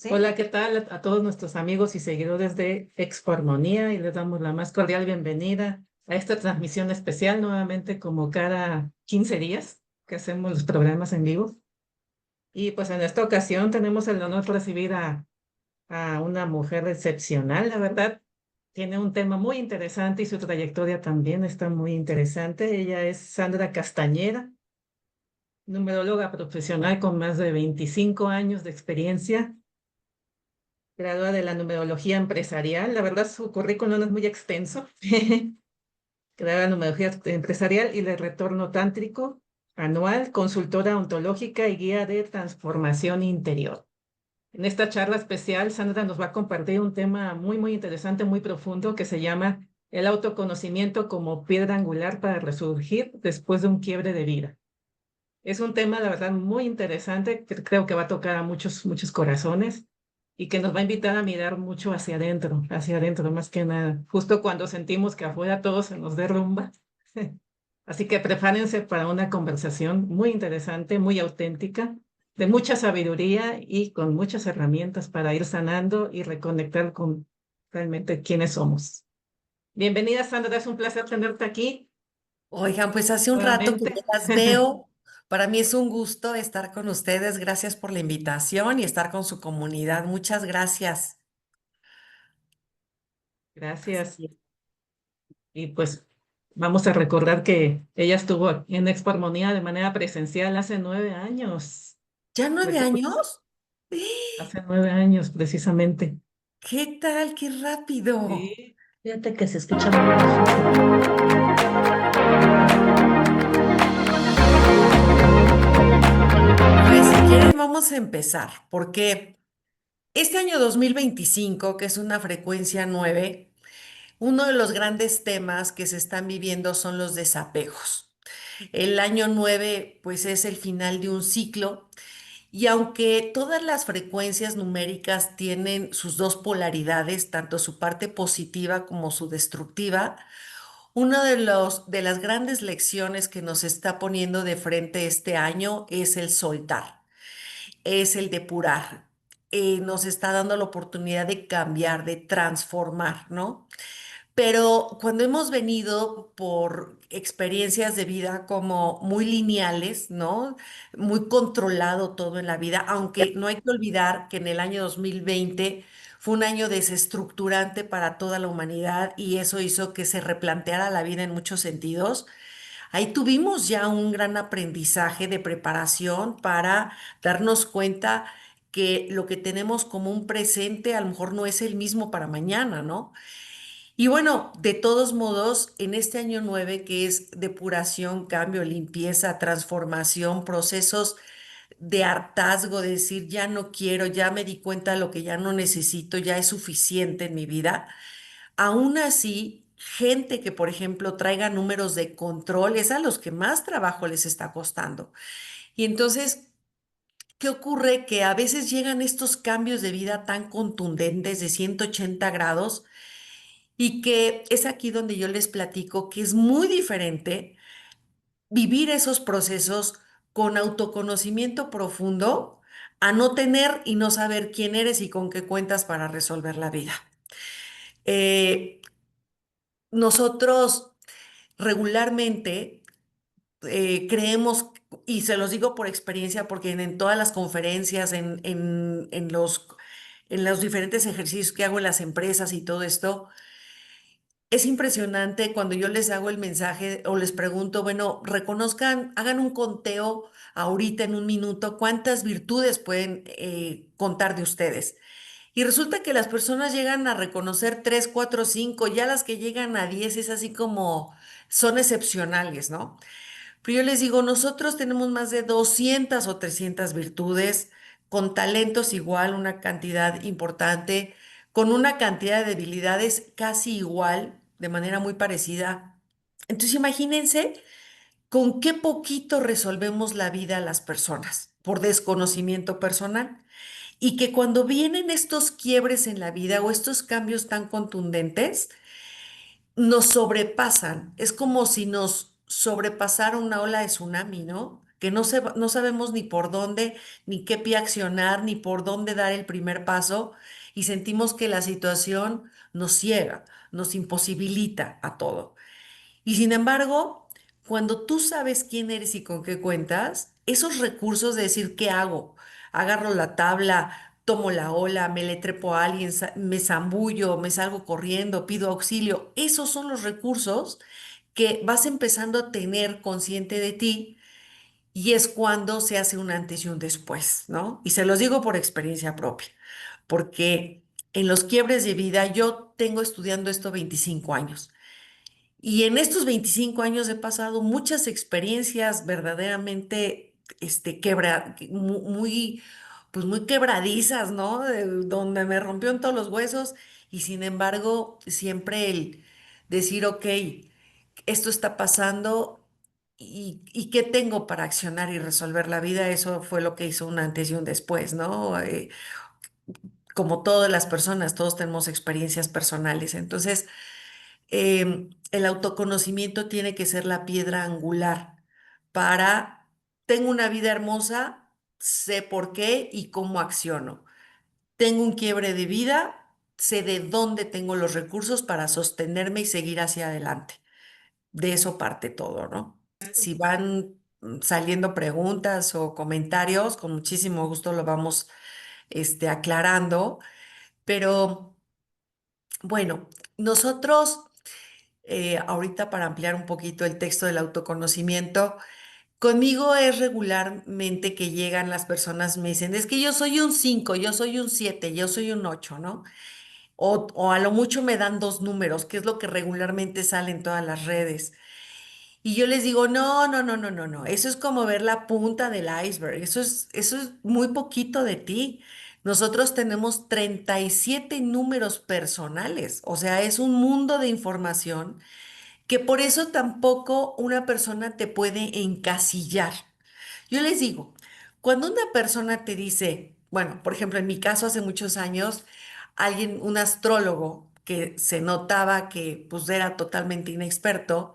Hola, ¿qué tal a todos nuestros amigos y seguidores de Expo Armonía? Y les damos la más cordial bienvenida a esta transmisión especial nuevamente como cada 15 días que hacemos los programas en vivo. Y pues en esta ocasión tenemos el honor de recibir a una mujer excepcional, la verdad. Tiene un tema muy interesante y su trayectoria también está muy interesante. Ella es Sandra Castañeda, numeróloga profesional con más de 25 años de experiencia, gradúa de la numerología empresarial. La verdad, su currículum no es muy extenso. Gradúa de la numerología empresarial y de retorno tántrico anual, consultora ontológica y guía de transformación interior. En esta charla especial, Sandra nos va a compartir un tema muy interesante, muy profundo, que se llama el autoconocimiento como piedra angular para resurgir después de un quiebre de vida. Es un tema, la verdad, muy interesante, que creo que va a tocar a muchos corazones y que nos va a invitar a mirar mucho hacia adentro más que nada, justo cuando sentimos que afuera todo se nos derrumba. Así que prepárense para una conversación muy interesante, muy auténtica, de mucha sabiduría y con muchas herramientas para ir sanando y reconectar con realmente quiénes somos. Bienvenida, Sandra, es un placer tenerte aquí Oigan, pues hace un rato que no nuevamente. las veo. Para mí es un gusto estar con ustedes. Gracias por la invitación y estar con su comunidad. Muchas gracias. Gracias. Sí. Y pues vamos a recordar que ella estuvo aquí en Expo Armonía de manera presencial hace 9 años. ¿Ya 9 años? Hace 9 años precisamente. ¿Qué tal? ¡Qué rápido! Sí. Fíjate que se escucha muy bajito. Pues si quieren vamos a empezar, porque este año 2025, que es una frecuencia 9, uno de los grandes temas que se están viviendo son los desapegos. El año 9, pues es el final de un ciclo. Y aunque todas las frecuencias numéricas tienen sus dos polaridades, tanto su parte positiva como su destructiva, una de las grandes lecciones que nos está poniendo de frente este año es el soltar, es el depurar. Nos está dando la oportunidad de cambiar, de transformar, ¿no? Pero cuando hemos venido por experiencias de vida como muy lineales, ¿no? Muy controlado todo en la vida, aunque no hay que olvidar que en el año 2020 fue un año desestructurante para toda la humanidad y eso hizo que se replanteara la vida en muchos sentidos. Ahí tuvimos ya un gran aprendizaje de preparación para darnos cuenta que lo que tenemos como un presente a lo mejor no es el mismo para mañana, ¿no? Y bueno, de todos modos, en este año 9 que es depuración, cambio, limpieza, transformación, procesos de hartazgo, de decir, ya no quiero, ya me di cuenta de lo que ya no necesito, ya es suficiente en mi vida. Aún así, gente que, por ejemplo, traiga números de control, es a los que más trabajo les está costando. Y entonces, ¿qué ocurre? Que a veces llegan estos cambios de vida tan contundentes de 180 grados y que es aquí donde yo les platico que es muy diferente vivir esos procesos con autoconocimiento profundo a no tener y no saber quién eres y con qué cuentas para resolver la vida. Eh, Nosotros regularmente creemos, y se los digo por experiencia, porque en todas las conferencias, en los diferentes ejercicios que hago en las empresas y todo esto, es impresionante cuando yo les hago el mensaje o les pregunto, bueno, reconozcan, hagan un conteo ahorita en un minuto, cuántas virtudes pueden contar de ustedes. Y resulta que las personas llegan a reconocer 3, 4, 5, ya las que llegan a 10 es así como son excepcionales, ¿no? Pero yo les digo, nosotros tenemos más de 200 o 300 virtudes, con talentos igual, una cantidad importante, con una cantidad de debilidades casi igual, de manera muy parecida. Entonces imagínense con qué poquito resolvemos la vida a las personas por desconocimiento personal. Y que cuando vienen estos quiebres en la vida o estos cambios tan contundentes, nos sobrepasan. Es como si nos sobrepasara una ola de tsunami, ¿no? que no sabemos ni por dónde, ni qué pie accionar, ni por dónde dar el primer paso, y sentimos que la situación nos ciega, nos imposibilita a todo. Y sin embargo, cuando tú sabes quién eres y con qué cuentas, esos recursos de decir, ¿qué hago? Agarro la tabla, tomo la ola, me le trepo a alguien, me zambullo, me salgo corriendo, pido auxilio. Esos son los recursos que vas empezando a tener consciente de ti y es cuando se hace un antes y un después, ¿no? Y se los digo por experiencia propia, porque en los quiebres de vida yo tengo estudiando esto 25 años. Y en estos 25 años he pasado muchas experiencias verdaderamente muy, pues muy quebradizas, ¿no? Donde me rompieron todos los huesos y sin embargo siempre el decir, ok, esto está pasando y qué tengo para accionar y resolver la vida, eso fue lo que hizo un antes y un después, ¿no? Como todas las personas, todos tenemos experiencias personales. Entonces, el autoconocimiento tiene que ser la piedra angular para, tengo una vida hermosa, sé por qué y cómo acciono. Tengo un quiebre de vida, sé de dónde tengo los recursos para sostenerme y seguir hacia adelante. De eso parte todo, ¿no? Si van saliendo preguntas o comentarios, con muchísimo gusto lo vamos aclarando, pero bueno, nosotros ahorita para ampliar un poquito el texto del autoconocimiento, conmigo es regularmente que llegan las personas, me dicen, es que yo soy un 5, yo soy un 7, yo soy un 8, ¿no? O a lo mucho me dan dos números, que es lo que regularmente sale en todas las redes. Y yo les digo, no, no, no, no, no, no, eso es como ver la punta del iceberg, eso es muy poquito de ti. Nosotros tenemos 37 números personales, o sea, es un mundo de información que por eso tampoco una persona te puede encasillar. Yo les digo, cuando una persona te dice, bueno, por ejemplo, en mi caso hace muchos años, alguien, un astrólogo que se notaba que pues era totalmente inexperto,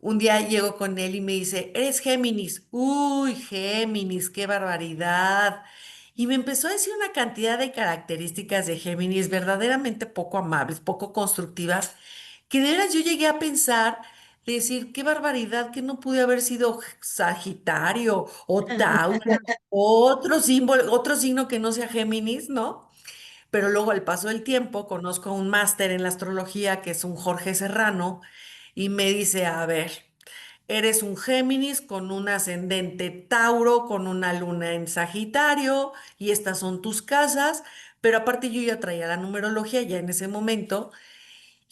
un día llego con él y me dice, ¿eres Géminis? Uy, Géminis, qué barbaridad. Y me empezó a decir una cantidad de características de Géminis verdaderamente poco amables, poco constructivas, que de veras yo llegué a pensar, de decir, qué barbaridad que no pude haber sido Sagitario o Tauro, o otro símbolo, otro signo que no sea Géminis, ¿no? Pero luego al paso del tiempo conozco a un máster en la astrología que es un Jorge Serrano y me dice, a ver, eres un Géminis con un ascendente Tauro, con una luna en Sagitario y estas son tus casas, pero aparte yo ya traía la numerología ya en ese momento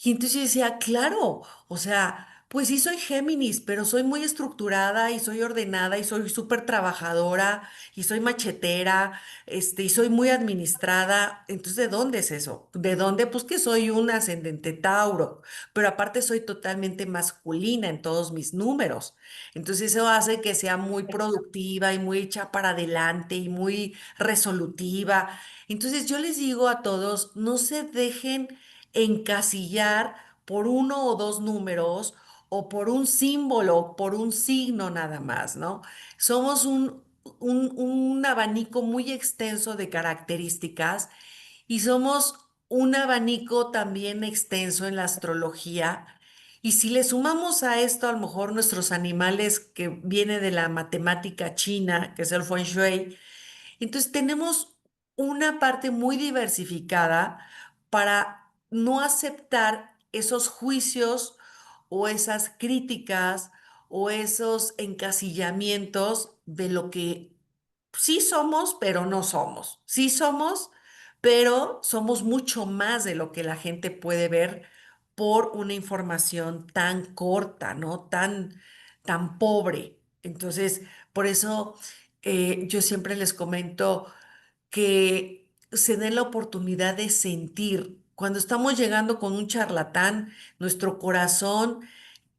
y entonces yo decía, claro, o sea, pues sí soy Géminis, pero soy muy estructurada y soy ordenada y soy súper trabajadora y soy machetera, y soy muy administrada. Entonces, ¿de dónde es eso? ¿De dónde? Pues que soy un ascendente Tauro, pero aparte soy totalmente masculina en todos mis números. Entonces, eso hace que sea muy productiva y muy hecha para adelante y muy resolutiva. Entonces, yo les digo a todos, no se dejen encasillar por uno o dos números o por un símbolo, por un signo nada más, ¿no? Somos un abanico muy extenso de características y somos un abanico también extenso en la astrología. Y si le sumamos a esto a lo mejor nuestros animales que viene de la matemática china, que es el Feng Shui, entonces tenemos una parte muy diversificada para no aceptar esos juicios o esas críticas o esos encasillamientos de lo que sí somos, pero no somos. Sí somos, pero somos mucho más de lo que la gente puede ver por una información tan corta, ¿no? Tan pobre. Entonces, por eso yo siempre les comento que se den la oportunidad de sentir. Cuando estamos llegando con un charlatán, nuestro corazón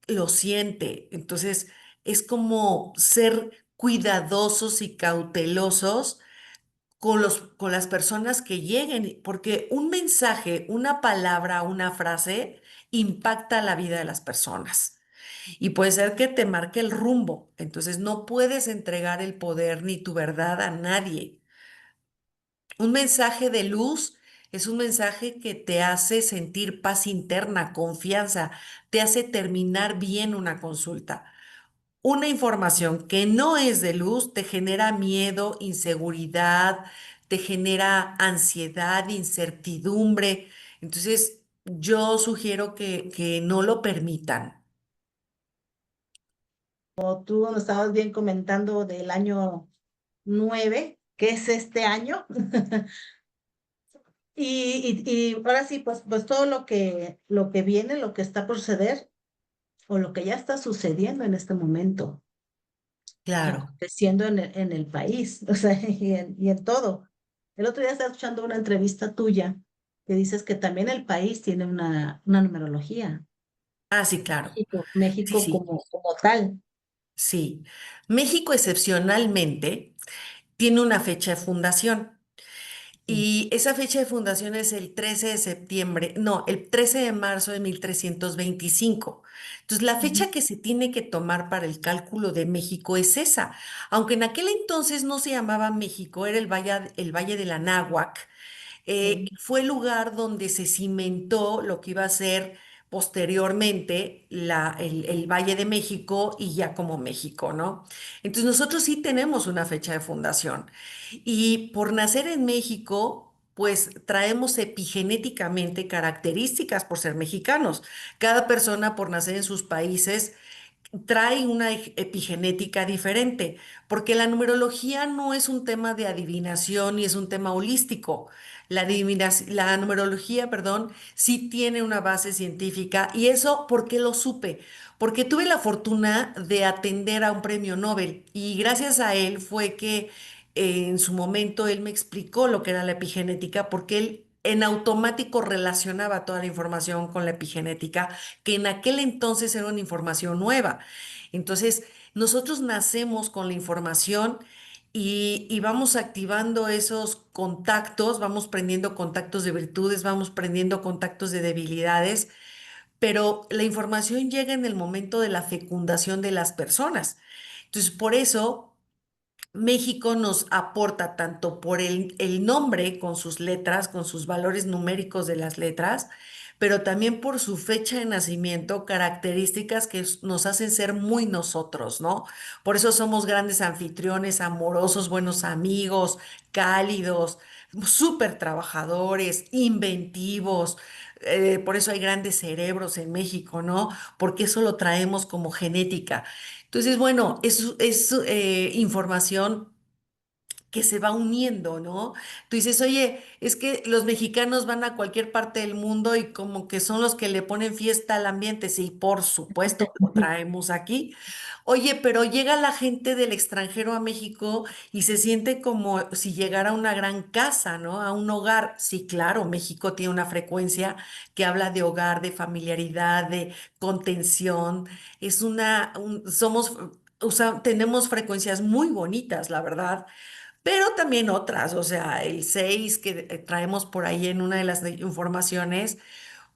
lo siente. Entonces, es como ser cuidadosos y cautelosos con las personas que lleguen, porque un mensaje, una palabra, una frase impacta la vida de las personas. y puede ser que te marque el rumbo. Entonces no puedes entregar el poder ni tu verdad a nadie. Un mensaje de luz es un mensaje que te hace sentir paz interna, confianza, te hace terminar bien una consulta. Una información que no es de luz te genera miedo, inseguridad, te genera ansiedad, incertidumbre. Entonces, yo sugiero que no lo permitan. O tú nos estabas bien comentando del año 9, que es este año. Y ahora sí, pues todo lo que viene, lo que está por suceder, o lo que ya está sucediendo en este momento, Claro. aconteciendo en el país, o sea, y en todo. El otro día estaba escuchando una entrevista tuya que dices que también el país tiene una numerología. Ah, sí, claro. Sí, México sí, como tal. sí. México excepcionalmente tiene una fecha de fundación. Sí. Y esa fecha de fundación es el 13 de septiembre, no, el 13 de marzo de 1325. Entonces, la Ujú. fecha que se tiene que tomar para el cálculo de México es esa. Aunque en aquel entonces no se llamaba México, era el Valle de la Náhuac. Sí. Fue el lugar donde se cimentó lo que iba a ser posteriormente el Valle de México y ya como México, ¿no? Entonces nosotros sí tenemos una fecha de fundación y por nacer en México, pues traemos epigenéticamente características por ser mexicanos. Cada persona por nacer en sus países trae una epigenética diferente, porque la numerología no es un tema de adivinación ni es un tema holístico. La numerología, perdón, sí tiene una base científica y eso, ¿por qué lo supe? Porque tuve la fortuna de atender a un premio Nobel y gracias a él fue que en su momento él me explicó lo que era la epigenética, porque él en automático relacionaba toda la información con la epigenética, que en aquel entonces era una información nueva. Entonces, nosotros nacemos con la información y vamos activando esos contactos, vamos prendiendo contactos de virtudes, vamos prendiendo contactos de debilidades, pero la información llega en el momento de la fecundación de las personas. Entonces, por eso México nos aporta tanto por el nombre con sus letras, con sus valores numéricos de las letras, pero también por su fecha de nacimiento, características que nos hacen ser muy nosotros, ¿no? Por eso somos grandes anfitriones, amorosos, buenos amigos, cálidos, súper trabajadores, inventivos. Por eso hay grandes cerebros en México, ¿no? Porque eso lo traemos como genética. Entonces, bueno, es información que se va uniendo, ¿no? Tú dices, oye, es que los mexicanos van a cualquier parte del mundo y como que son los que le ponen fiesta al ambiente. Sí, por supuesto que lo traemos aquí. Oye, pero llega la gente del extranjero a México y se siente como si llegara a una gran casa, ¿no? A un hogar. Sí, claro, México tiene una frecuencia que habla de hogar, de familiaridad, de contención. Somos, tenemos frecuencias muy bonitas, la verdad, pero también otras, o sea, el 6 que traemos por ahí en una de las informaciones,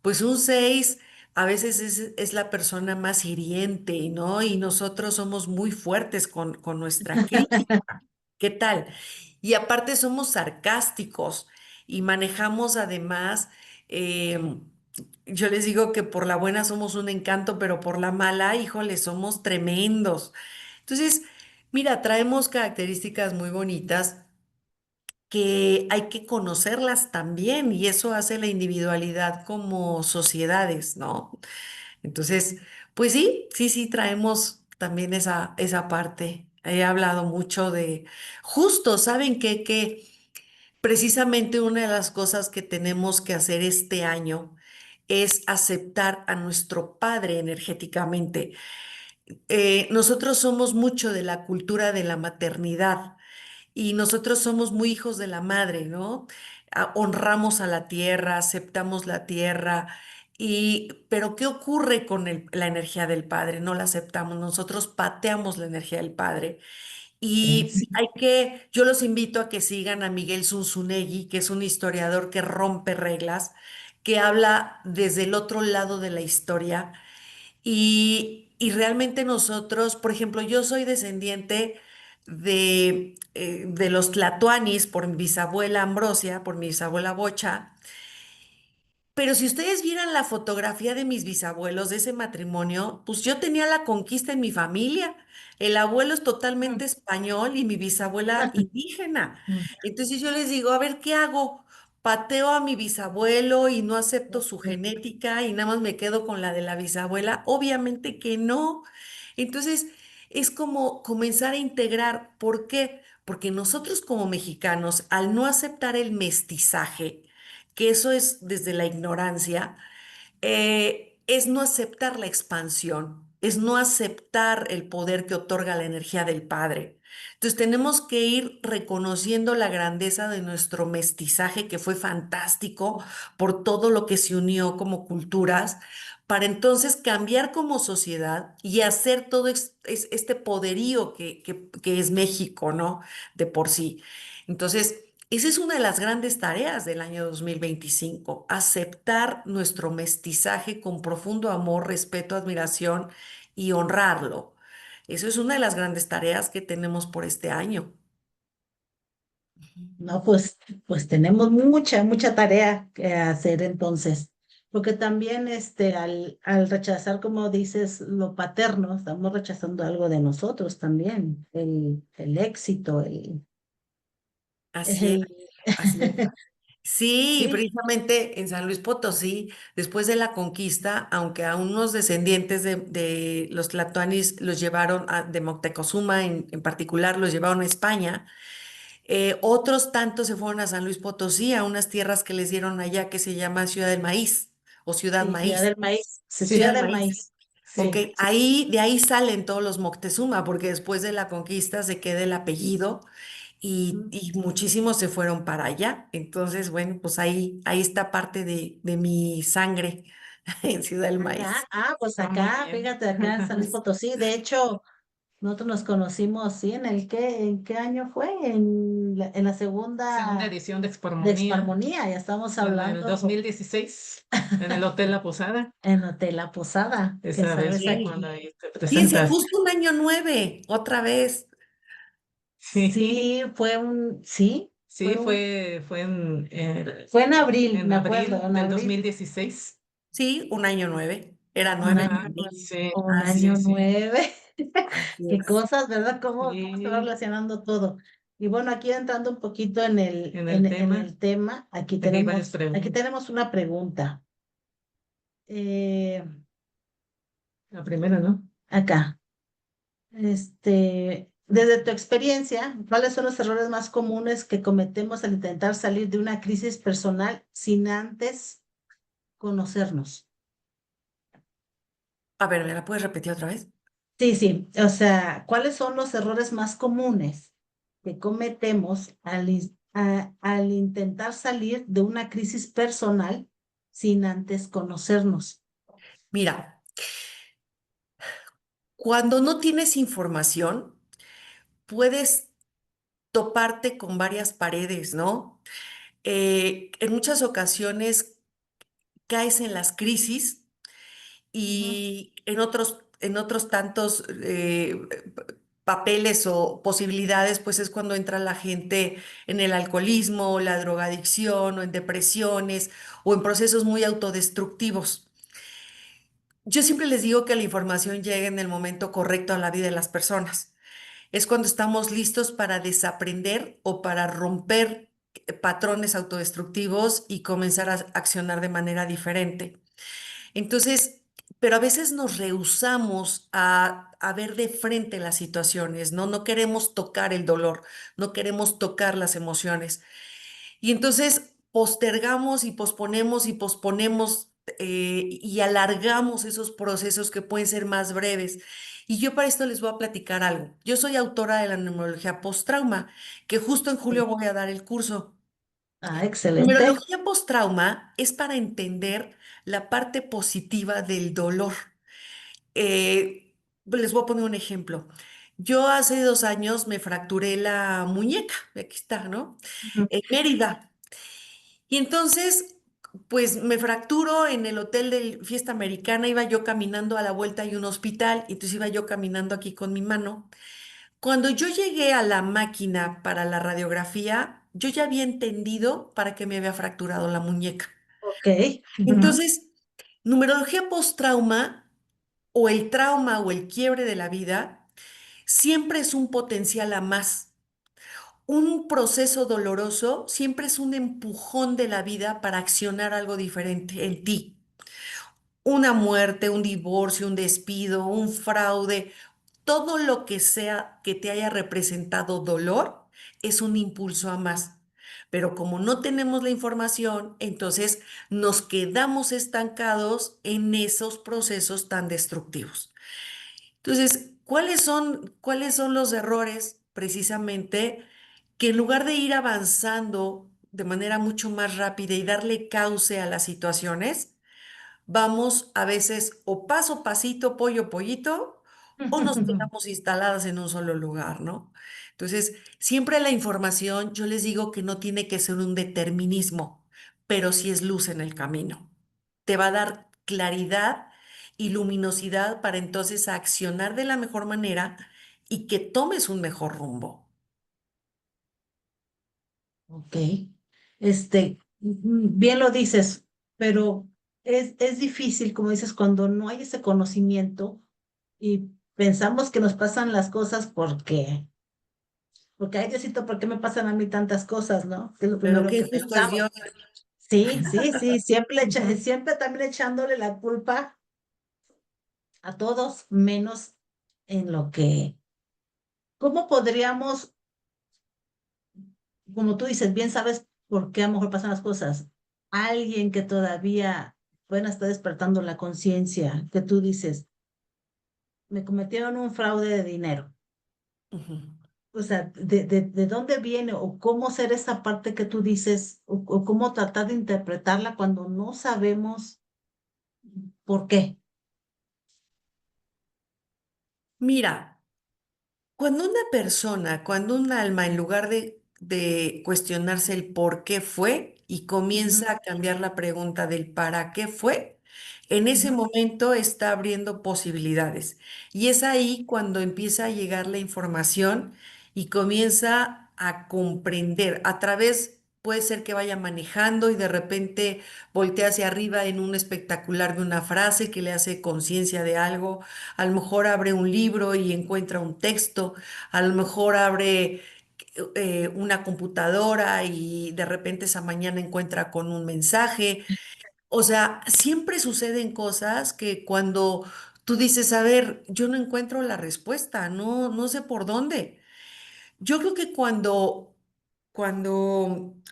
pues un 6 a veces es la persona más hiriente, ¿no? Y nosotros somos muy fuertes con nuestra crítica. ¿Qué tal? Y aparte somos sarcásticos y manejamos además, yo les digo que por la buena somos un encanto, pero por la mala, híjole, somos tremendos. Entonces, mira, traemos características muy bonitas que hay que conocerlas también y eso hace la individualidad como sociedades, ¿no? Entonces, pues sí, sí, sí, traemos también esa parte. He hablado mucho de, justo, ¿saben qué? Que precisamente una de las cosas que tenemos que hacer este año es aceptar a nuestro padre energéticamente. Nosotros somos mucho de la cultura de la maternidad. Y nosotros somos muy hijos de la madre, ¿no? Honramos a la tierra, aceptamos la tierra. Pero ¿qué ocurre con la energía del padre? No la aceptamos, nosotros pateamos la energía del padre. Y Sí. yo los invito a que sigan a Miguel Zunzunegui, que es un historiador que rompe reglas, que habla desde el otro lado de la historia y realmente nosotros, por ejemplo, yo soy descendiente de los tlatoanis por mi bisabuela Ambrosia, por mi bisabuela Bocha. Pero si ustedes vieran la fotografía de mis bisabuelos de ese matrimonio, pues yo tenía la conquista en mi familia. El abuelo es totalmente Mm, español y mi bisabuela indígena. mm, Entonces yo les digo, a ver, ¿qué hago? ¿Pateo a mi bisabuelo y no acepto su genética y nada más me quedo con la de la bisabuela? Obviamente que no. Entonces es como comenzar a integrar. ¿Por qué? Porque nosotros como mexicanos, al no aceptar el mestizaje, que eso es desde la ignorancia, es no aceptar la expansión, es no aceptar el poder que otorga la energía del Padre. Entonces tenemos que ir reconociendo la grandeza de nuestro mestizaje, que fue fantástico por todo lo que se unió como culturas, para entonces cambiar como sociedad y hacer todo este poderío que es México, ¿no? De por sí. Entonces, esa es una de las grandes tareas del año 2025, aceptar nuestro mestizaje con profundo amor, respeto, admiración y honrarlo. Eso es una de las grandes tareas que tenemos por este año. No, pues tenemos mucha tarea que hacer entonces, porque también al rechazar, como dices, lo paterno, estamos rechazando algo de nosotros también, el éxito, Así es, el, así es. Sí, sí, precisamente en San Luis Potosí, después de la conquista, aunque a unos descendientes de los tlatoanis los llevaron de Moctezuma en particular, los llevaron a España. Otros tantos se fueron a San Luis Potosí, a unas tierras que les dieron allá que se llama Ciudad del Maíz o Ciudad sí, Ciudad Maíz. del Maíz, sí, sí, Ciudad Ciudad del del Maíz. Maíz, Ok, sí. ahí, de ahí salen todos los Moctezuma, porque después de la conquista se queda el apellido Ujú. y muchísimos se fueron para allá. Entonces, bueno, pues ahí está parte de mi sangre en Ciudad del Acá, Maíz. pues está muy acá, bien. fíjate, acá en San Luis Potosí, de hecho, nosotros nos conocimos, sí, ¿en qué año fue? En la Segunda segunda edición de de Expormonía Exparmonía, ya estamos en el hablando 2016 en el Hotel La Posada. en Hotel La Posada, que Esa vez sabes fue Sí. cuando ahí te Fíjense, presentaste. justo un año 9, otra vez. Sí, Sí, sí, fue fue en en abril, abril en del abril, 2016. Sí, un año 9. Era un 9 año, para mí. Sí, un Así año sí, es. sí. 9. Así Qué es. cosas, ¿verdad? ¿Cómo se va Sí, relacionando todo? Y bueno, aquí entrando un poquito en el en tema, el tema, aquí hay varias aquí preguntas. tenemos una pregunta. Eh, La primera, ¿no? acá, desde tu experiencia, ¿cuáles son los errores más comunes que cometemos al intentar salir de una crisis personal sin antes conocernos? A ver, ¿me la puedes repetir otra vez? Sí, sí, o sea, ¿cuáles son los errores más comunes que cometemos al intentar salir de una crisis personal sin antes conocernos? Mira, cuando no tienes información, puedes toparte con varias paredes, ¿no? En muchas ocasiones caes en las crisis Ujú. y en otros tantos papeles o posibilidades, pues es cuando entra la gente en el alcoholismo, la drogadicción o en depresiones o en procesos muy autodestructivos. Yo siempre les digo que la información llega en el momento correcto a la vida de las personas. Es cuando estamos listos para desaprender o para romper patrones autodestructivos y comenzar a accionar de manera diferente. Entonces, pero a veces nos rehusamos a ver de frente las situaciones, ¿no? No queremos tocar el dolor, no queremos tocar las emociones. Y entonces postergamos y posponemos y posponemos y alargamos esos procesos que pueden ser más breves. Y yo para esto les voy a platicar algo. Yo soy autora de la numerología post-trauma, que justo en julio voy a dar el curso. Ah, excelente. Numerología post-trauma es para entender la parte positiva del dolor. Les voy a poner un ejemplo. Yo hace 2 años me fracturé la muñeca, aquí está, ¿no? Ujú. En Mérida. Y entonces, pues me fracturo en el hotel de Fiesta Americana, iba yo caminando a la vuelta hay un hospital, y entonces iba yo caminando aquí con mi mano. Cuando yo llegué a la máquina para la radiografía, yo ya había entendido para qué me había fracturado la muñeca. Ok. Ujú. Entonces, numerología post-trauma o el trauma o el quiebre de la vida siempre es un potencial a más. Un proceso doloroso siempre es un empujón de la vida para accionar algo diferente en ti. Una muerte, un divorcio, un despido, un fraude, todo lo que sea que te haya representado dolor es un impulso a más. Pero como no tenemos la información, entonces nos quedamos estancados en esos procesos tan destructivos. Entonces, cuáles son los errores precisamente que en lugar de ir avanzando de manera mucho más rápida y darle cauce a las situaciones, vamos a veces o paso a pasito, pollo, pollito, o nos quedamos instaladas en un solo lugar, ¿no? Entonces, siempre la información, yo les digo que no tiene que ser un determinismo, pero sí es luz en el camino. Te va a dar claridad y luminosidad para entonces accionar de la mejor manera y que tomes un mejor rumbo. Ok. Bien lo dices, pero es difícil, como dices, cuando no hay ese conocimiento y pensamos que nos pasan las cosas porque, ay Diosito, ¿por qué me pasan a mí tantas cosas, no? Que es lo Pero primero qué que justo es pensamos. Dios. Sí, sí, sí, Ujú. siempre también echándole la culpa a todos, menos en lo que, ¿cómo podríamos, como tú dices, bien sabes por qué a lo mejor pasan las cosas? Alguien que todavía, bueno, está despertando la conciencia, que tú dices, me cometieron un fraude de dinero. Ujú. O sea, de dónde viene o cómo ser esa parte que tú dices o cómo tratar de interpretarla cuando no sabemos por qué. Mira. Cuando una persona, cuando un alma, en lugar de cuestionarse el por qué fue y Ujú, comienza a cambiar la pregunta del para qué fue, en ese ujú. momento está abriendo posibilidades. Y es ahí cuando empieza a llegar la información y comienza a comprender a través, puede ser que vaya manejando y de repente voltea hacia arriba en un espectacular de una frase que le hace conciencia de algo, a lo mejor abre un libro y encuentra un texto, a lo mejor abre una computadora y de repente esa mañana encuentra con un mensaje. O sea, siempre suceden cosas que cuando tú dices, a ver, yo no encuentro la respuesta, no sé por dónde. Yo creo que cuando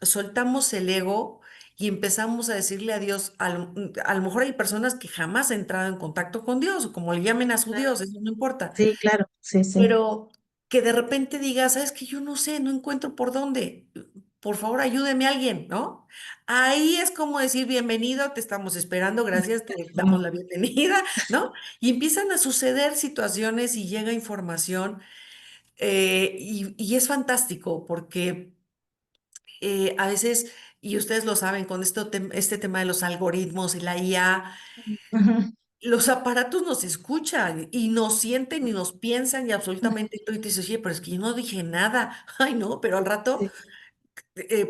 soltamos el ego y empezamos a decirle a Dios, a lo mejor hay personas que jamás han entrado en contacto con Dios, o como le llamen a su Claro. Dios, eso no importa, Sí, claro, sí, sí. pero que de repente digas, sabes que yo no sé, no encuentro por dónde, por favor ayúdeme alguien, ¿no? Ahí es como decir, bienvenido, te estamos esperando, gracias, te damos la bienvenida, ¿no? Y empiezan a suceder situaciones y llega información y es fantástico porque a veces, y ustedes lo saben, con este tema de los algoritmos y la IA, Ujú, los aparatos nos escuchan y nos sienten y nos piensan y absolutamente todo. Y tú dices, oye, pero es que yo no dije nada. Ay, no, pero al rato, sí.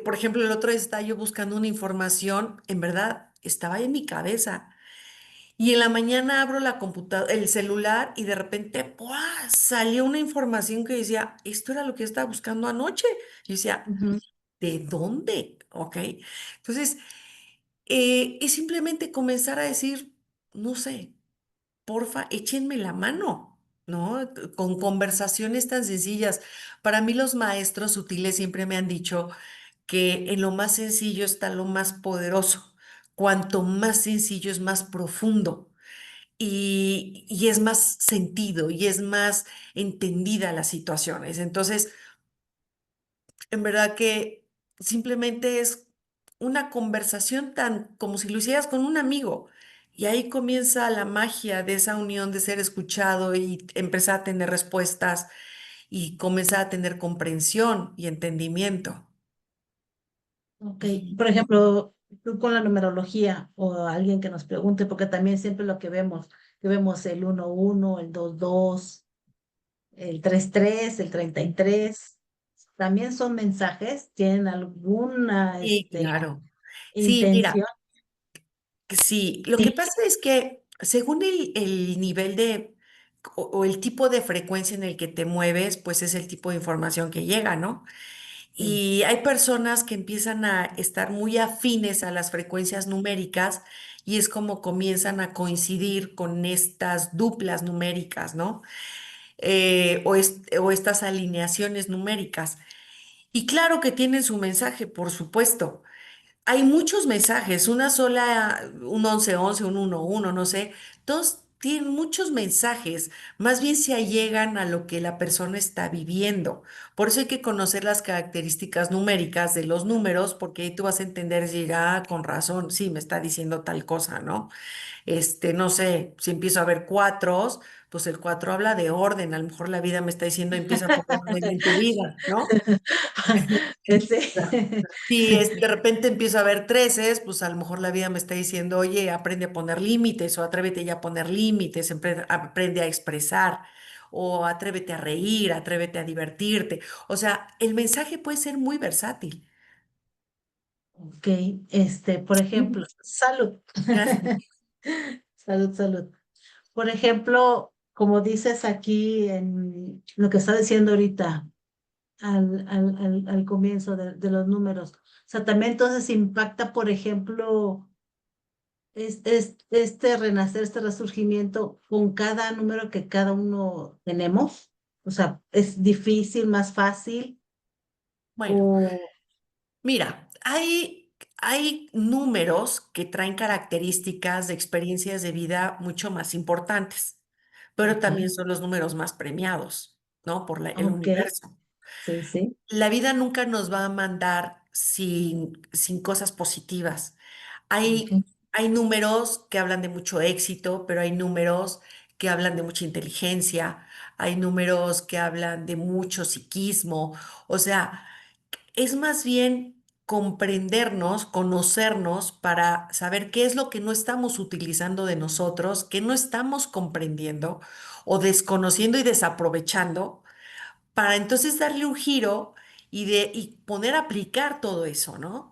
por ejemplo, el otro día estaba yo buscando una información, en verdad, estaba en mi cabeza. Y en la mañana abro la computadora, el celular y de repente, ¡pua! Salió una información que decía, esto era lo que yo estaba buscando anoche. Y decía, Ujú. ¿de dónde? ¿Ok? Entonces, es simplemente comenzar a decir, no sé, porfa, échenme la mano, ¿no? Con conversaciones tan sencillas. Para mí los maestros sutiles siempre me han dicho que en lo más sencillo está lo más poderoso. Cuanto más sencillo es más profundo y es más sentido y es más entendida las situaciones. Entonces, en verdad que simplemente es una conversación tan como si lo hicieras con un amigo. Y ahí comienza la magia de esa unión de ser escuchado y empezar a tener respuestas y comenzar a tener comprensión y entendimiento. Ok, Ujú. por ejemplo, tú con la numerología o alguien que nos pregunte, porque también siempre lo que vemos el 11, el 22, el 33, el 33, también son mensajes, tienen alguna Sí, claro. Sí, intención. mira, sí, lo que pasa es que según el nivel de o el tipo de frecuencia en el que te mueves, pues es el tipo de información que llega, ¿no? Sí. Y hay personas que empiezan a estar muy afines a las frecuencias numéricas y es como comienzan a coincidir con estas duplas numéricas, ¿no? O estas alineaciones numéricas. Y claro que tienen su mensaje, por supuesto. Hay muchos mensajes, una sola, un 1111, un 11, no sé, todos tienen muchos mensajes, más bien se allegan a lo que la persona está viviendo. Por eso hay que conocer las características numéricas de los números, porque ahí tú vas a entender, y decir, ah, con razón, sí, me está diciendo tal cosa, ¿no? No sé, si empiezo a ver cuatros, pues el cuatro habla de orden, a lo mejor la vida me está diciendo, empieza a poner orden en tu vida, ¿no? Ese. Si de repente empiezo a ver treces, pues a lo mejor la vida me está diciendo, oye, aprende a poner límites o atrévete ya a poner límites, aprende a expresar o atrévete a reír, atrévete a divertirte. O sea, el mensaje puede ser muy versátil. Ok, por ejemplo, Sí. salud. Gracias. Salud, salud. Por ejemplo, como dices aquí en lo que está diciendo ahorita al comienzo de los números, o sea, también entonces impacta, por ejemplo, este renacer, este resurgimiento con cada número que cada uno tenemos. O sea, es difícil, más fácil, Bueno, o... mira, hay números que traen características de experiencias de vida mucho más importantes, pero Ok, también son los números más premiados, ¿no? Por el ok, universo. sí, sí, La vida nunca nos va a mandar sin cosas positivas. ok, Hay números que hablan de mucho éxito, pero hay números que hablan de mucha inteligencia, hay números que hablan de mucho psiquismo. O sea, es más bien comprendernos, conocernos para saber qué es lo que no estamos utilizando de nosotros, qué no estamos comprendiendo o desconociendo y desaprovechando para entonces darle un giro y poner a aplicar todo eso, ¿no?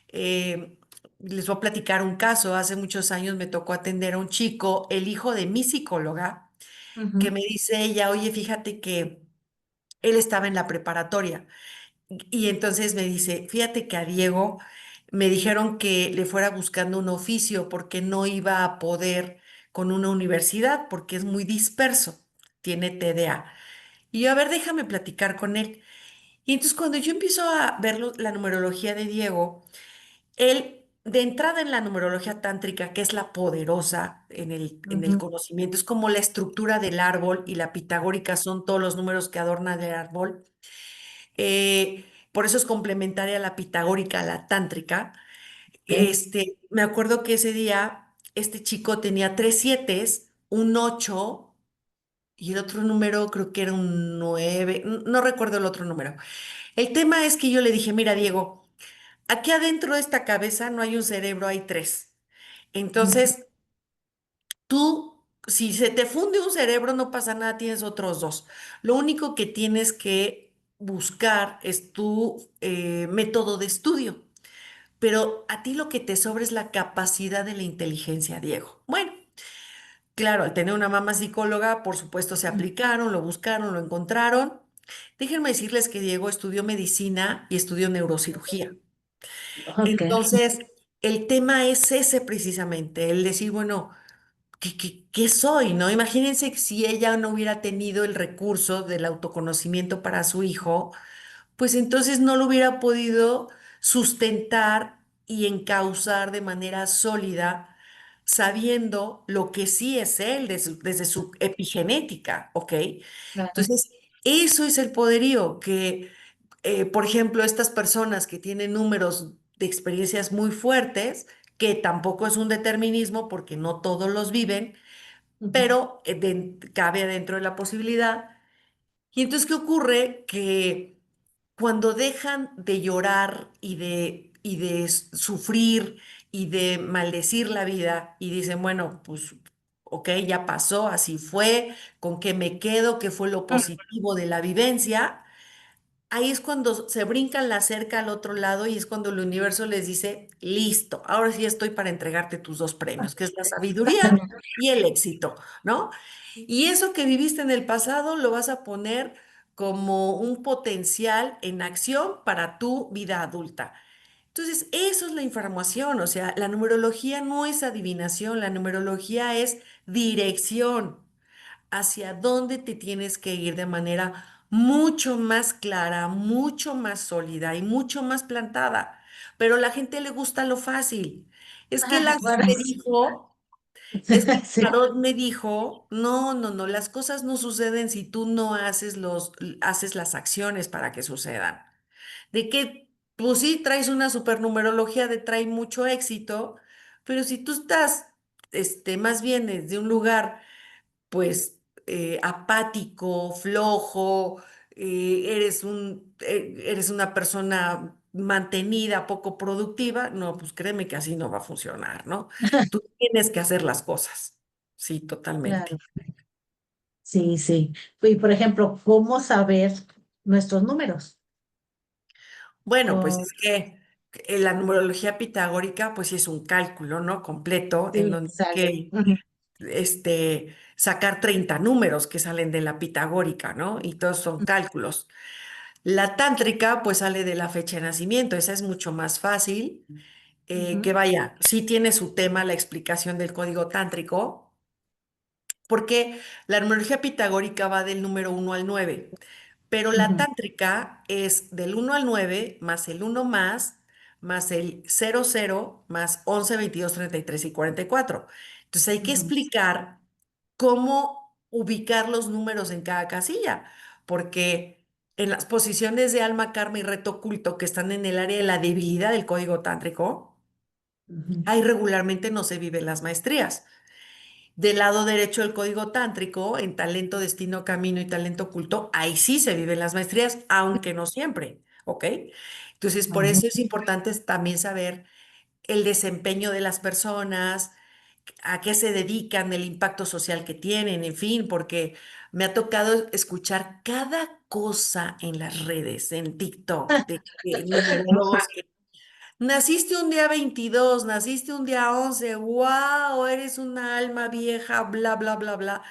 Eh, Les voy a platicar un caso. Hace muchos años me tocó atender a un chico, el hijo de mi psicóloga, que ujú, me dice ella, oye, fíjate que él estaba en la preparatoria y entonces me dice, fíjate que a Diego me dijeron que le fuera buscando un oficio porque no iba a poder con una universidad porque es muy disperso, tiene TDA. Y yo, a ver, déjame platicar con él. Y entonces cuando yo empiezo a ver la numerología de Diego, él, de entrada en la numerología tántrica, que es la poderosa en el ujú, conocimiento, es como la estructura del árbol y la pitagórica son todos los números que adornan el árbol. Por eso es complementaria la pitagórica a la tántrica. ok, Me acuerdo que ese día este chico tenía tres sietes, un 8 y el otro número creo que era un 9, no recuerdo el otro número. El tema es que yo le dije, mira, Diego, aquí adentro de esta cabeza no hay un cerebro, hay tres. ujú, Entonces, tú, si se te funde un cerebro, no pasa nada, tienes otros dos. Lo único que tienes que buscar es tu método de estudio. Pero a ti lo que te sobra es la capacidad de la inteligencia, Diego. Bueno, claro, al tener una mamá psicóloga, por supuesto se aplicaron, lo buscaron, lo encontraron. Déjenme decirles que Diego estudió medicina y estudió neurocirugía. ok, Entonces, el tema es ese precisamente, el decir, bueno, ¿qué soy? ¿No? Imagínense que si ella no hubiera tenido el recurso del autoconocimiento para su hijo, pues entonces no lo hubiera podido sustentar y encauzar de manera sólida, sabiendo lo que sí es él desde su epigenética, ¿ok? claro, Entonces, eso es el poderío, que, por ejemplo, estas personas que tienen números de experiencias muy fuertes, que tampoco es un determinismo porque no todos los viven, ujú, pero cabe dentro de la posibilidad. Y entonces, ¿qué ocurre? Que cuando dejan de llorar y de y de sufrir y de maldecir la vida y dicen, bueno, pues, ok, ya pasó, así fue, ¿con qué me quedo? ¿Qué fue lo positivo de la vivencia? Ahí es cuando se brincan la cerca al otro lado y es cuando el universo les dice, listo, ahora sí estoy para entregarte tus dos premios, que es la sabiduría y el éxito, ¿no? Y eso que viviste en el pasado lo vas a poner como un potencial en acción para tu vida adulta. Entonces, eso es la información, o sea, la numerología no es adivinación, la numerología es dirección hacia dónde te tienes que ir de manera mucho más clara, mucho más sólida y mucho más plantada. Pero a la gente le gusta lo fácil. Es que la Bueno, me dijo, es que el sí, tarot me dijo, no, no, no, las cosas no suceden si tú no haces las acciones para que sucedan. De que, pues sí, traes una supernumerología de trae mucho éxito, pero si tú estás, más bien desde un lugar pues apático, flojo, eres una persona mantenida, poco productiva, no, pues créeme que así no va a funcionar, ¿no? Tú tienes que hacer las cosas. Sí, totalmente. claro, sí, sí. Y por ejemplo, ¿cómo saber nuestros números? Bueno, pues Con, es que la numerología pitagórica, pues sí es un cálculo, ¿no? Completo, en sí, donde hay sale. que sacar 30 números que salen de la pitagórica, ¿no? Y todos son cálculos. La tántrica pues sale de la fecha de nacimiento, esa es mucho más fácil, que Ujú, vaya, sí tiene su tema la explicación del código tántrico, porque la numerología pitagórica va del número 1 al 9, pero la ujú, tántrica es del 1 al 9 más el uno más el 00 más 11, 22, 33 y 44. Entonces hay que ujú, explicar cómo ubicar los números en cada casilla, porque en las posiciones de alma, karma y reto oculto que están en el área de la debilidad del código tántrico, ujú, ahí regularmente no se viven las maestrías. Del lado derecho del código tántrico, en talento, destino, camino y talento oculto, ahí sí se viven las maestrías, aunque no siempre, ¿ok? Entonces, por ujú. eso es importante también saber el desempeño de las personas, a qué se dedican, el impacto social que tienen, en fin, porque me ha tocado escuchar cada cosa en las redes, en TikTok, de numerólogos que naciste un día 22, naciste un día 11, wow, eres una alma vieja, bla, bla, bla, bla.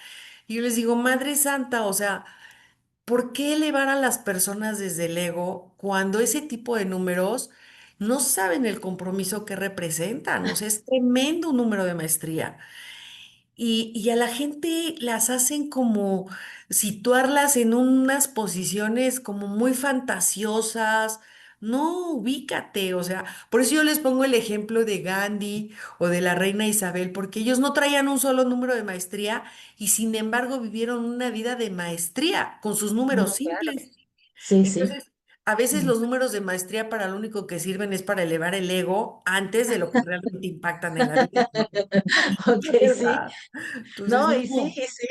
Y yo les digo, Madre Santa, o sea, ¿por qué elevar a las personas desde el ego cuando ese tipo de números no saben el compromiso que representan? O sea, es tremendo un número de maestría. Y a la gente las hacen como situarlas en unas posiciones como muy fantasiosas. No, ubícate, o sea, por eso yo les pongo el ejemplo de Gandhi o de la reina Isabel, porque ellos no traían un solo número de maestría y sin embargo vivieron una vida de maestría con sus números No, claro. simples. Sí, sí. Entonces, a veces Mm. los números de maestría para lo único que sirven es para elevar el ego antes de lo que realmente impactan en la vida. Ok, De sí. verdad. Entonces, No, y sí, no. y sí.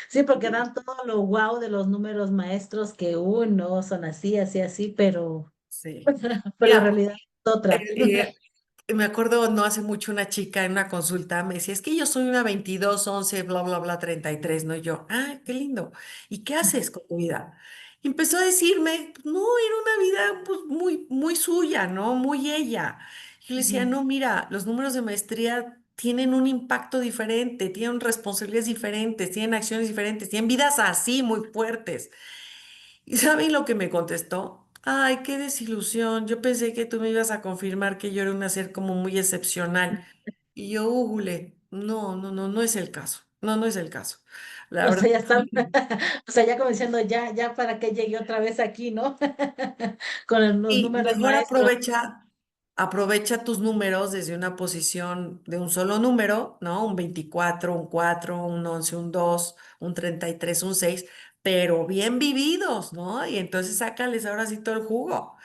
Sí, porque dan todo lo guau de los números maestros que, uy, no, son así, así, así, Sí. pero la Mira, realidad es otra. me acuerdo no hace mucho una chica en una consulta me decía, es que yo soy una 22 11 bla, bla, bla, 33, ¿no? Y yo, ah, qué lindo. ¿Y qué haces con tu vida? Y empezó a decirme, pues, no, era una vida pues muy, muy suya, ¿no? Muy ella. Y yo le decía, Ujú. no, mira, los números de maestría tienen un impacto diferente, tienen responsabilidades diferentes, tienen acciones diferentes, tienen vidas así muy fuertes. ¿Y saben lo que me contestó? Ay, qué desilusión. Yo pensé que tú me ibas a confirmar que yo era una ser como muy excepcional. Y yo, Jule, no, no, no, no es el caso. No, no es el caso. La O verdad. sea, ya está, o sea, ya como diciendo, ya, ya para que llegue otra vez aquí, ¿no? Con los Y números mejor maestros. aprovecha tus números desde una posición de un solo número, ¿no? Un 24, un 4, un 11, un 2, un 33, un 6, pero bien vividos, ¿no? Y entonces sácales ahora sí todo el jugo.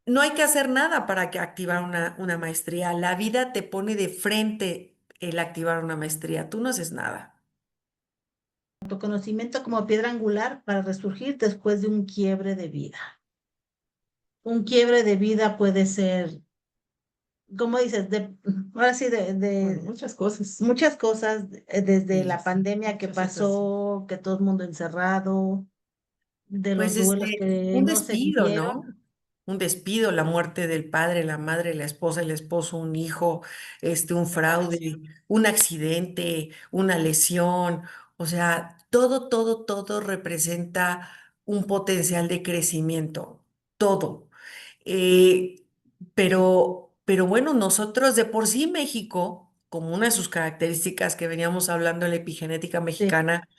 No hay que hacer nada para que activar una maestría. La vida te pone de frente el activar una maestría. Tú no haces nada. Autoconocimiento como piedra angular para resurgir después de un quiebre de vida. un quiebre de vida puede ser, como dices, ahora sí, Bueno, de muchas cosas. muchas cosas, desde Sí, la sí, pandemia que muchas situaciones. pasó, que todo el mundo encerrado, de Pues los duelos que un no se despido, vivieron. ¿no? Un despido, la muerte del padre, la madre, la esposa, el esposo, un hijo, un fraude, un accidente, una lesión. O sea, todo representa un potencial de crecimiento. Todo. Eh, pero bueno, nosotros de por sí México, como una de sus características que veníamos hablando en la epigenética Sí, mexicana,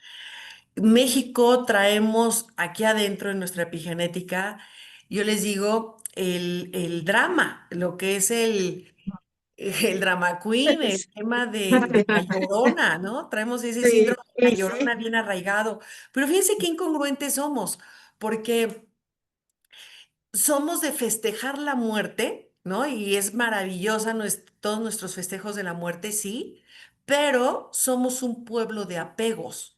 México traemos aquí adentro en nuestra epigenética, yo les digo, el drama, lo que es el drama queen, el tema de la llorona, ¿no? Traemos ese sí, síndrome de la y llorona sí, bien arraigado. Pero fíjense qué incongruentes somos, porque somos de festejar la muerte, ¿no? Y es maravillosa todos nuestros festejos de la muerte, sí, pero somos un pueblo de apegos.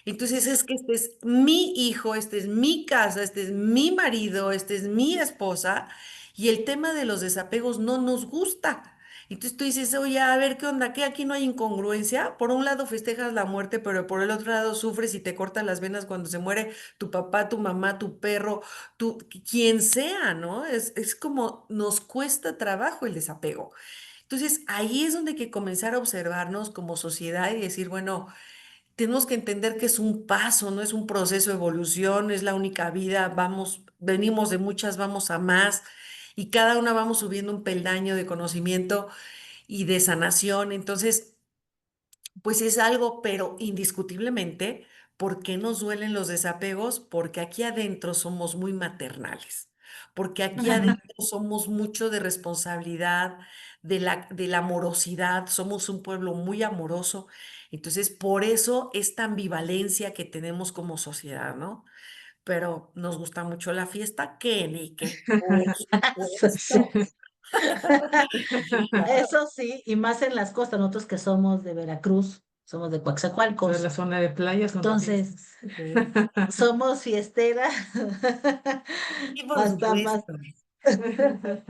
Entonces es que este es mi hijo, este es mi casa, este es mi marido, este es mi esposa, y el tema de los desapegos no nos gusta. Entonces tú dices, oye, a ver, ¿qué onda? ¿Qué aquí no hay incongruencia? Por un lado festejas la muerte, pero por el otro lado sufres y te cortan las venas cuando se muere tu papá, tu mamá, tu perro, quien sea, ¿no? Es como nos cuesta trabajo el desapego. Entonces ahí es donde hay que comenzar a observarnos como sociedad y decir, bueno, tenemos que entender que es un paso, no es un proceso de evolución, no es la única vida, vamos, venimos de muchas, vamos a más, y cada una vamos subiendo un peldaño de conocimiento y de sanación. Entonces, pues es algo, pero indiscutiblemente, ¿por qué nos duelen los desapegos? Porque aquí adentro somos muy maternales, porque aquí adentro somos mucho de responsabilidad, de la amorosidad, somos un pueblo muy amoroso. Entonces, por eso esta ambivalencia que tenemos como sociedad, ¿no? Pero nos gusta mucho la fiesta, que ni qué, por sí. supuesto. Claro. Eso sí, y más en las costas, nosotros que somos de Veracruz, somos de Toda la Coatzacoalcos, zona de playa son de entonces fiestas. Sí, somos fiestera y por hasta más. supuesto.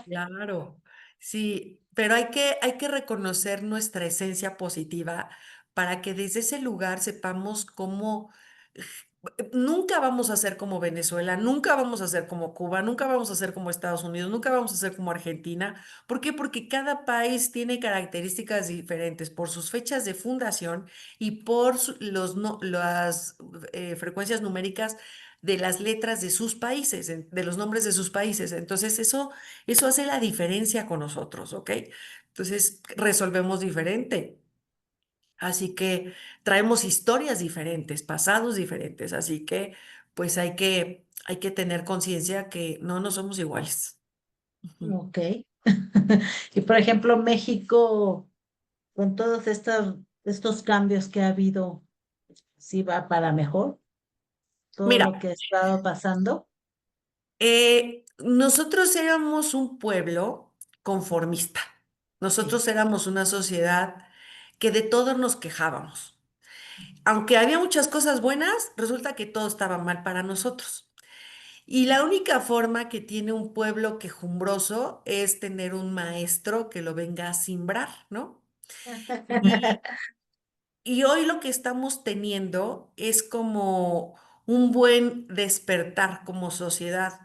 Claro, sí, pero hay que reconocer nuestra esencia positiva para que desde ese lugar sepamos cómo nunca vamos a ser como Venezuela, nunca vamos a ser como Cuba, nunca vamos a ser como Estados Unidos, nunca vamos a ser como Argentina. ¿Por qué? Porque cada país tiene características diferentes por sus fechas de fundación y por las frecuencias numéricas de las letras de sus países, de los nombres de sus países. Entonces, eso hace la diferencia con nosotros, ¿ok? Entonces, resolvemos diferente. Así que traemos historias diferentes, pasados diferentes, así que pues hay que tener conciencia que no somos iguales. Ujú. Ok. Y por ejemplo, México, con todos estos cambios que ha habido, sí va para mejor, todo Mira, lo que ha estado pasando. nosotros éramos un pueblo conformista. Sí. Nosotros éramos una sociedad que de todo nos quejábamos. Aunque había muchas cosas buenas, resulta que todo estaba mal para nosotros. Y la única forma que tiene un pueblo quejumbroso es tener un maestro que lo venga a simbrar, ¿no? Y, y hoy lo que estamos teniendo es como un buen despertar como sociedad.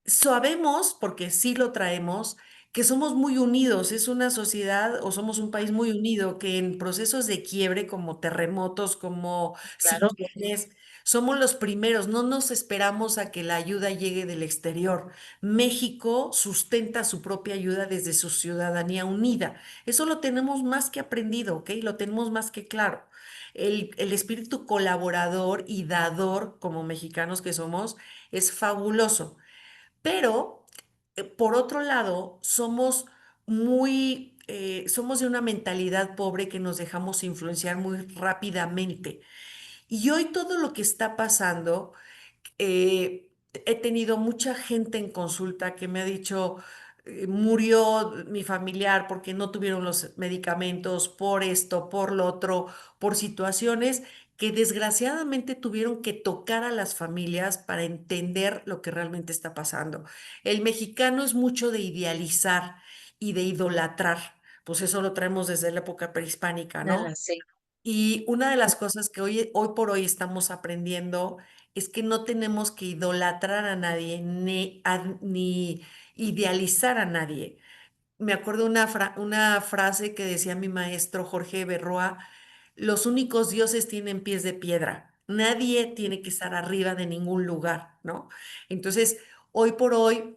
Sabemos, porque sí lo traemos, que somos muy unidos, es una sociedad o somos un país muy unido, que en procesos de quiebre como terremotos, como Claro, ciclones, somos los primeros, no nos esperamos a que la ayuda llegue del exterior. México sustenta su propia ayuda desde su ciudadanía unida. Eso lo tenemos más que aprendido, ¿ok? Lo tenemos más que claro. El espíritu colaborador y dador, como mexicanos que somos, es fabuloso. Pero, por otro lado, somos de una mentalidad pobre que nos dejamos influenciar muy rápidamente. Y hoy todo lo que está pasando, he tenido mucha gente en consulta que me ha dicho, murió mi familiar porque no tuvieron los medicamentos, por esto, por lo otro, por situaciones que desgraciadamente tuvieron que tocar a las familias para entender lo que realmente está pasando. El mexicano es mucho de idealizar y de idolatrar, pues eso lo traemos desde la época prehispánica, ¿no? Sí. Y una de las cosas que hoy por hoy estamos aprendiendo es que no tenemos que idolatrar a nadie ni idealizar a nadie. Me acuerdo una frase que decía mi maestro Jorge Berroa: los únicos dioses tienen pies de piedra. Nadie tiene que estar arriba de ningún lugar, ¿no? Entonces, hoy por hoy,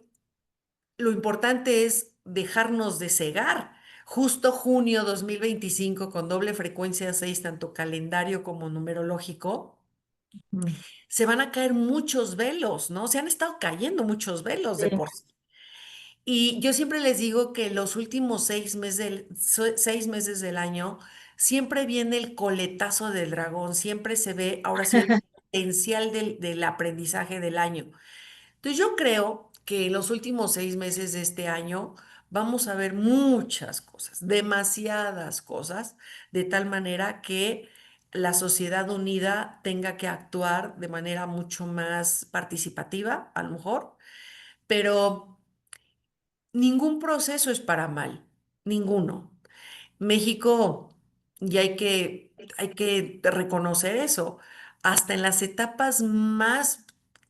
lo importante es dejarnos de cegar. Justo junio 2025, con doble frecuencia 6, tanto calendario como numerológico, Mm. se van a caer muchos velos, ¿no? Se han estado cayendo muchos velos de Sí. por sí. Y yo siempre les digo que los últimos 6 meses del año siempre viene el coletazo del dragón, siempre se ve, ahora sí, el potencial del aprendizaje del año. Entonces yo creo que en los últimos 6 meses de este año vamos a ver muchas cosas, demasiadas cosas, de tal manera que la sociedad unida tenga que actuar de manera mucho más participativa, a lo mejor, pero ningún proceso es para mal, ninguno. México, y hay que reconocer eso, hasta en las etapas más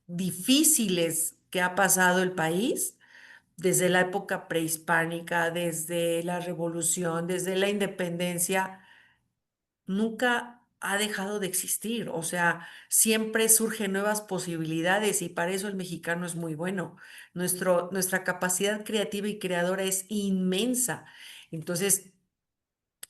difíciles que ha pasado el país, desde la época prehispánica, desde la revolución, desde la independencia, nunca ha dejado de existir. O sea, siempre surgen nuevas posibilidades y para eso el mexicano es muy bueno. Nuestra capacidad creativa y creadora es inmensa. Entonces,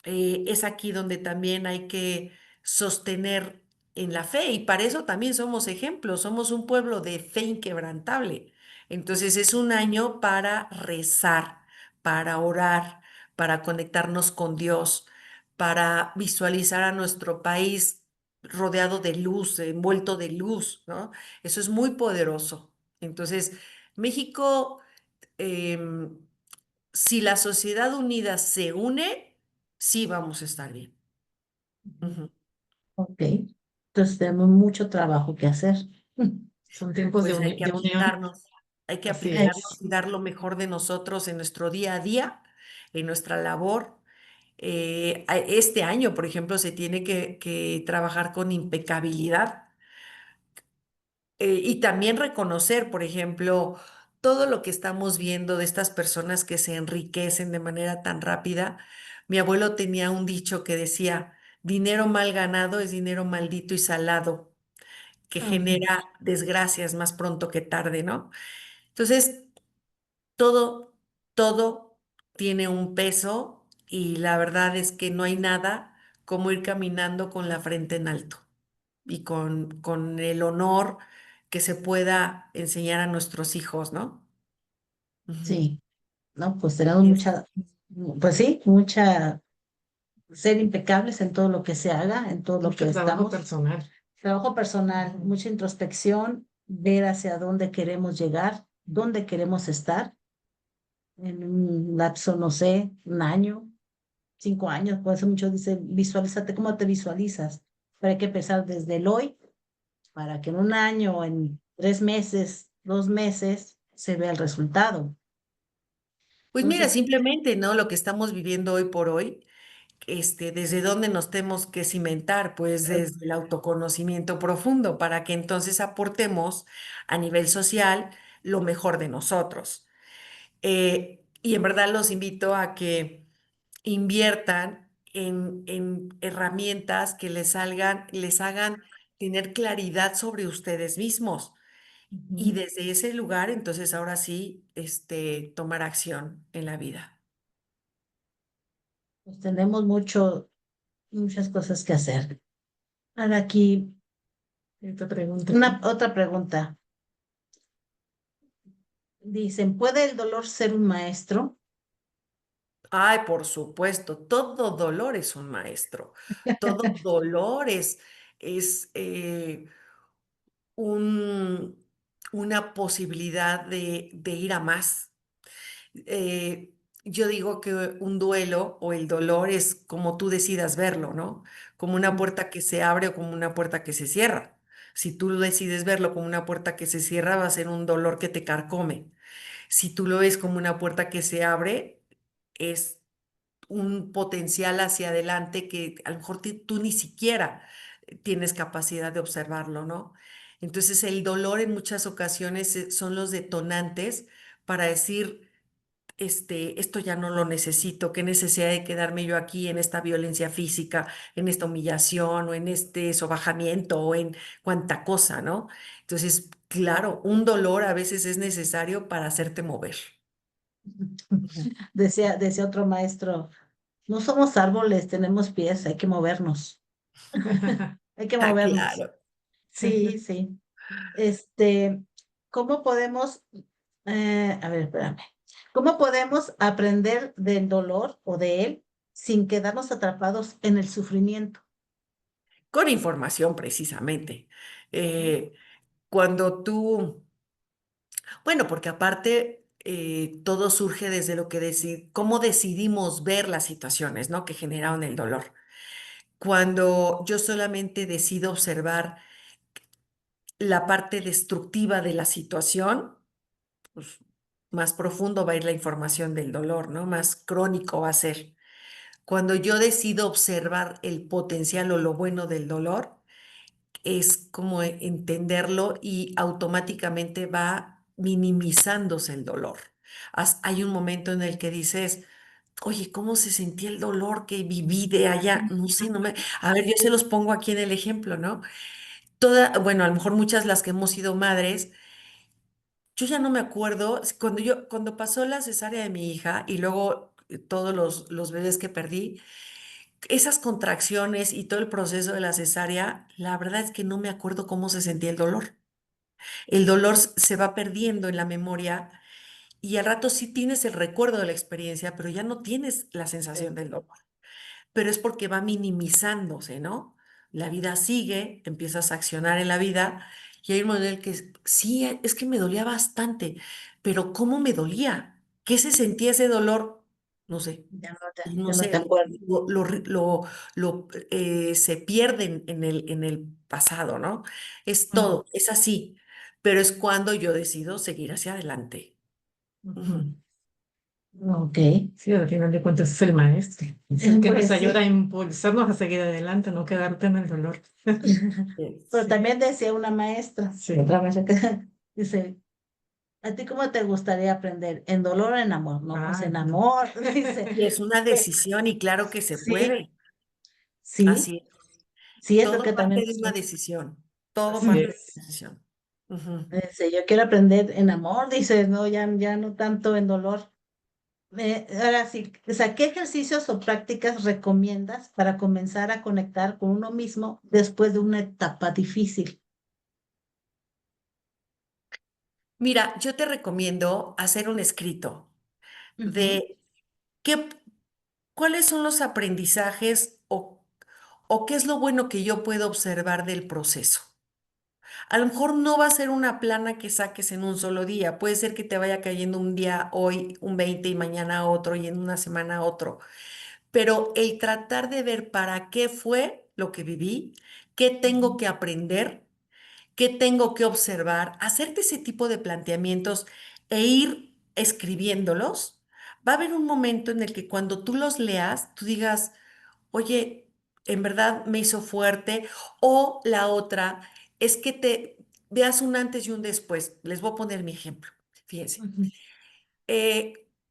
es aquí donde también hay que sostener en la fe y para eso también somos ejemplos, somos un pueblo de fe inquebrantable. Entonces es un año para rezar, para orar, para conectarnos con Dios, para visualizar a nuestro país rodeado de luz, envuelto de luz, ¿no? Eso es muy poderoso. Entonces, México, em, si la sociedad unida se une, sí vamos a estar bien. Ujú. Ok. Entonces tenemos mucho trabajo que hacer. Son tiempos Pues de unión, hay que así aplicarnos es. y dar lo mejor de nosotros en nuestro día a día, en nuestra labor. Este año, por ejemplo, se tiene que trabajar con impecabilidad. Y también reconocer, por ejemplo, todo lo que estamos viendo de estas personas que se enriquecen de manera tan rápida. Mi abuelo tenía un dicho que decía: dinero mal ganado es dinero maldito y salado, que Ujú. genera desgracias más pronto que tarde, ¿no? Entonces, todo, todo tiene un peso y la verdad es que no hay nada como ir caminando con la frente en alto y con el honor que se pueda enseñar a nuestros hijos, ¿no? Ujú. Sí, no, pues tenemos Así es. mucha, pues sí, mucha, ser impecables en todo lo que se haga, en todo lo Mucho que trabajo estamos. personal. Trabajo personal, Ujú. mucha introspección, ver hacia dónde queremos llegar, dónde queremos estar en un lapso, no sé, un año, 5 años. Por eso muchos dicen, visualízate, ¿cómo te visualizas? Pero hay que empezar desde el hoy para que en un año, en 3 meses, 2 meses, se vea el resultado. Pues mira, Entonces, simplemente, ¿no? Lo que estamos viviendo hoy por hoy, desde dónde nos tenemos que cimentar, pues desde el autoconocimiento profundo, para que entonces aportemos a nivel social lo mejor de nosotros. Y en verdad los invito a que inviertan en herramientas que les hagan tener claridad sobre ustedes mismos. Y ujú, desde ese lugar, entonces ahora sí, tomar acción en la vida. pues tenemos muchas cosas que hacer. Ahora aquí, Esta pregunta. una otra pregunta. Dicen, ¿puede el dolor ser un maestro? Ay, por supuesto, todo dolor es un maestro. Todo dolor es una posibilidad de ir a más. yo digo que un duelo o el dolor es como tú decidas verlo, ¿no? Como una puerta que se abre o como una puerta que se cierra. Si tú decides verlo como una puerta que se cierra, va a ser un dolor que te carcome. Si tú lo ves como una puerta que se abre, es un potencial hacia adelante que a lo mejor tú ni siquiera tienes capacidad de observarlo, ¿no? Entonces el dolor en muchas ocasiones son los detonantes para decir, esto ya no lo necesito, qué necesidad de quedarme yo aquí en esta violencia física, en esta humillación o en este sobajamiento o en cuanta cosa, ¿no? Entonces, claro, un dolor a veces es necesario para hacerte mover. Ujú. Decía otro maestro, no somos árboles, tenemos pies, hay que movernos, hay que Ah, movernos. claro. Sí, sí. Este, ¿Cómo podemos, a ver, espérame, cómo podemos aprender del dolor o de él sin quedarnos atrapados en el sufrimiento? Con información precisamente. Eh, cuando tú, bueno, porque aparte todo surge desde lo que cómo decidimos ver las situaciones, ¿no? Que generaron el dolor. Cuando yo solamente decido observar la parte destructiva de la situación, pues más profundo va a ir la información del dolor, ¿no? Más crónico va a ser. Cuando yo decido observar el potencial o lo bueno del dolor, es como entenderlo y automáticamente va minimizándose el dolor. Hay un momento en el que dices, oye, ¿cómo se sentía el dolor que viví de allá? No sé, no me... A ver, yo se los pongo aquí en el ejemplo, ¿no? Bueno, a lo mejor muchas las que hemos sido madres, yo ya no me acuerdo, cuando pasó la cesárea de mi hija y luego todos los bebés que perdí, esas contracciones y todo el proceso de la cesárea, la verdad es que no me acuerdo cómo se sentía el dolor. El dolor se va perdiendo en la memoria y al rato sí tienes el recuerdo de la experiencia, pero ya no tienes la sensación Sí, del dolor. Pero es porque va minimizándose, ¿no? La vida sigue, empiezas a accionar en la vida y hay un momento en el que sí, es que me dolía bastante, pero ¿cómo me dolía? ¿Qué se sentía ese dolor? No sé. Y no ya no te sé, acuerdas. se pierden en el pasado, ¿no? Es Ujú, todo, es así, pero es cuando yo decido seguir hacia adelante. Ujú. ujú. Ok. Sí, al final de cuentas es el maestro, es el que nos Pues ayuda a sí. impulsarnos a seguir adelante, no quedarte en el dolor. Pero Sí. también decía una maestra, Sí. otra maestra que dice, ¿a ti cómo te gustaría aprender? ¿En dolor o en amor? No, pues Ay, en no. amor. Dice, Y es una "Pues, decisión y claro que se sí, puede. sí, Así es. sí, es lo Todo que parte también de una decisión. Todo Así parte de es. una decisión. Ujú. dice, yo quiero aprender en amor, dice, no, ya no tanto en dolor. Ahora sí, o sea, ¿qué ejercicios o prácticas recomiendas para comenzar a conectar con uno mismo después de una etapa difícil? Mira, yo te recomiendo hacer un escrito Ujú, de qué, cuáles son los aprendizajes o qué es lo bueno que yo puedo observar del proceso. A lo mejor no va a ser una plana que saques en un solo día. Puede ser que te vaya cayendo un día hoy un 20 y mañana otro y en una semana otro. Pero el tratar de ver para qué fue lo que viví, qué tengo que aprender, qué tengo que observar, hacerte ese tipo de planteamientos e ir escribiéndolos, va a haber un momento en el que cuando tú los leas, tú digas, oye, en verdad me hizo fuerte. O la otra es que te veas un antes y un después. Les voy a poner mi ejemplo. Fíjense. ujú,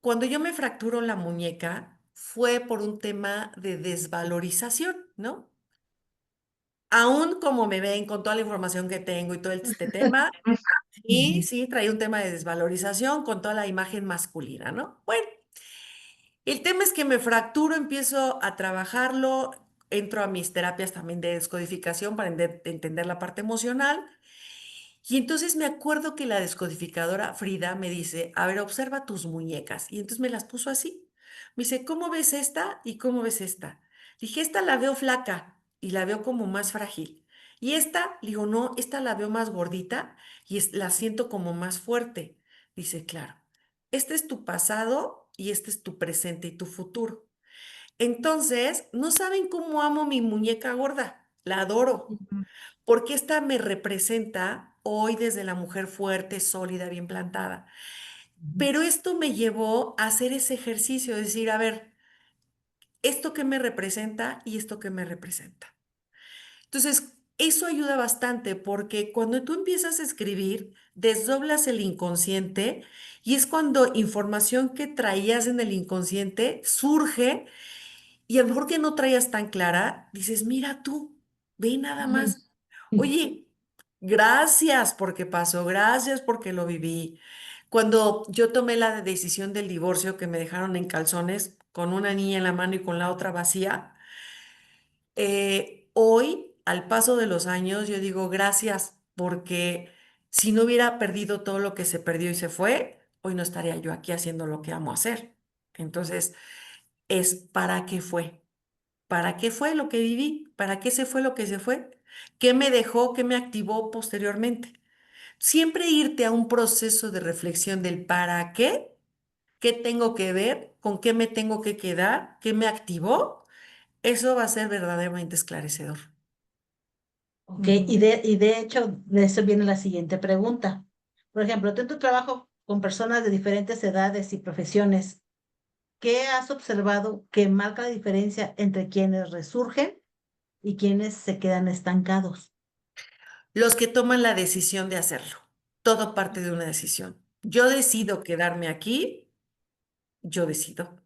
Cuando yo me fracturo la muñeca, fue por un tema de desvalorización, ¿no? Aún como me ven con toda la información que tengo y todo este tema, sí, Ujú. sí, trae un tema de desvalorización con toda la imagen masculina, ¿no? Bueno, el tema es que me fracturo, empiezo a trabajarlo, entro a mis terapias también de descodificación para entender la parte emocional. Y entonces me acuerdo que la descodificadora Frida me dice, a ver, observa tus muñecas. Y entonces me las puso así. Me dice, ¿cómo ves esta y cómo ves esta? Dije, esta la veo flaca y la veo como más frágil. Y esta, digo, no, esta la veo más gordita y la siento como más fuerte. Dice, claro, este es tu pasado y este es tu presente y tu futuro. Entonces, no saben cómo amo mi muñeca gorda, la adoro, Ujú, porque esta me representa hoy desde la mujer fuerte, sólida, bien plantada. Ujú. Pero esto me llevó a hacer ese ejercicio, de decir, a ver, esto que me representa y esto que me representa. Entonces, eso ayuda bastante porque cuando tú empiezas a escribir, desdoblas el inconsciente y es cuando información que traías en el inconsciente surge y a lo mejor que no traías tan clara, dices, mira tú, ve nada Ujú. más. Oye, gracias porque pasó, gracias porque lo viví. Cuando yo tomé la decisión del divorcio, que me dejaron en calzones con una niña en la mano y con la otra vacía, hoy, al paso de los años, yo digo gracias porque si no hubiera perdido todo lo que se perdió y se fue, hoy no estaría yo aquí haciendo lo que amo hacer. Entonces, es para qué fue. ¿Para qué fue lo que viví? ¿Para qué se fue lo que se fue? ¿Qué me dejó? ¿Qué me activó posteriormente? Siempre irte a un proceso de reflexión del para qué tengo que ver, con qué me tengo que quedar, qué me activó, eso va a ser verdaderamente esclarecedor. Ok, ujú. y de hecho, de eso viene la siguiente pregunta. Por ejemplo, tú en tu trabajo con personas de diferentes edades y profesiones, ¿qué has observado que marca la diferencia entre quienes resurgen y quienes se quedan estancados? Los que toman la decisión de hacerlo, todo parte de una decisión. Yo decido quedarme aquí, yo decido.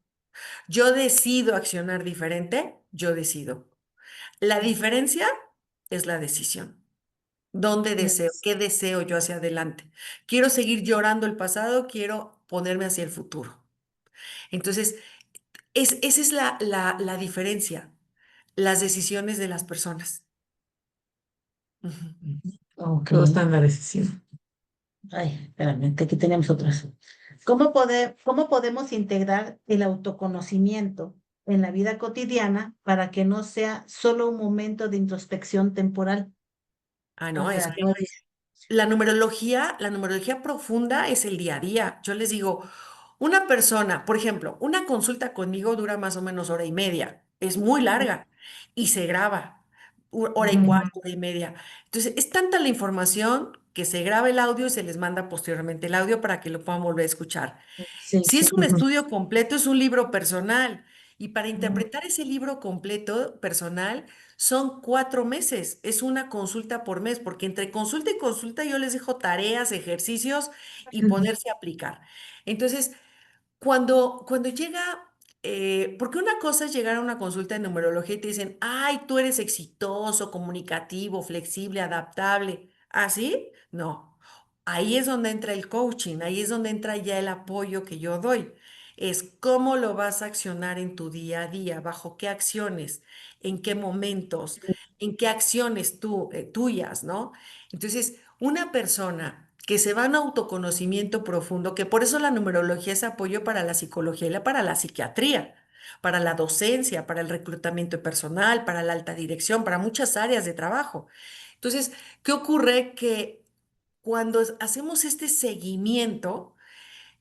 Yo decido accionar diferente, yo decido. La diferencia es la decisión. ¿Dónde deseo? Yes. ¿Qué deseo yo hacia adelante? ¿Quiero seguir llorando el pasado? ¿Quiero ponerme hacia el futuro? Entonces, esa es la diferencia, las decisiones de las personas. Ujú. Ok. Todo está en la decisión. Ay, espérame, que aquí tenemos otras. ¿Cómo podemos integrar el autoconocimiento en la vida cotidiana para que no sea solo un momento de introspección temporal? Ah, O no, es sea, que no es. la numerología profunda es el día a día. Yo les digo, una persona, por ejemplo, una consulta conmigo dura más o menos hora y media, es muy larga y se graba, hora y Ujú. cuarto, hora y media. Entonces, es tanta la información que se graba el audio y se les manda posteriormente el audio para que lo puedan volver a escuchar. Sí, Si sí. es un estudio completo, es un libro personal. Y para Ujú. interpretar ese libro completo, personal, son 4 meses. Es una consulta por mes, porque entre consulta y consulta yo les dejo tareas, ejercicios y ponerse a aplicar. Entonces, cuando llega, porque una cosa es llegar a una consulta de numerología y te dicen, ay, tú eres exitoso, comunicativo, flexible, adaptable. ¿Así? No. Ahí es donde entra el coaching, ahí es donde entra ya el apoyo que yo doy. Es cómo lo vas a accionar en tu día a día, bajo qué acciones, en qué momentos, en qué acciones tuyas, ¿no? Entonces, una persona que se va a un autoconocimiento profundo, que por eso la numerología es apoyo para la psicología y para la psiquiatría, para la docencia, para el reclutamiento personal, para la alta dirección, para muchas áreas de trabajo. Entonces, ¿qué ocurre? Que cuando hacemos este seguimiento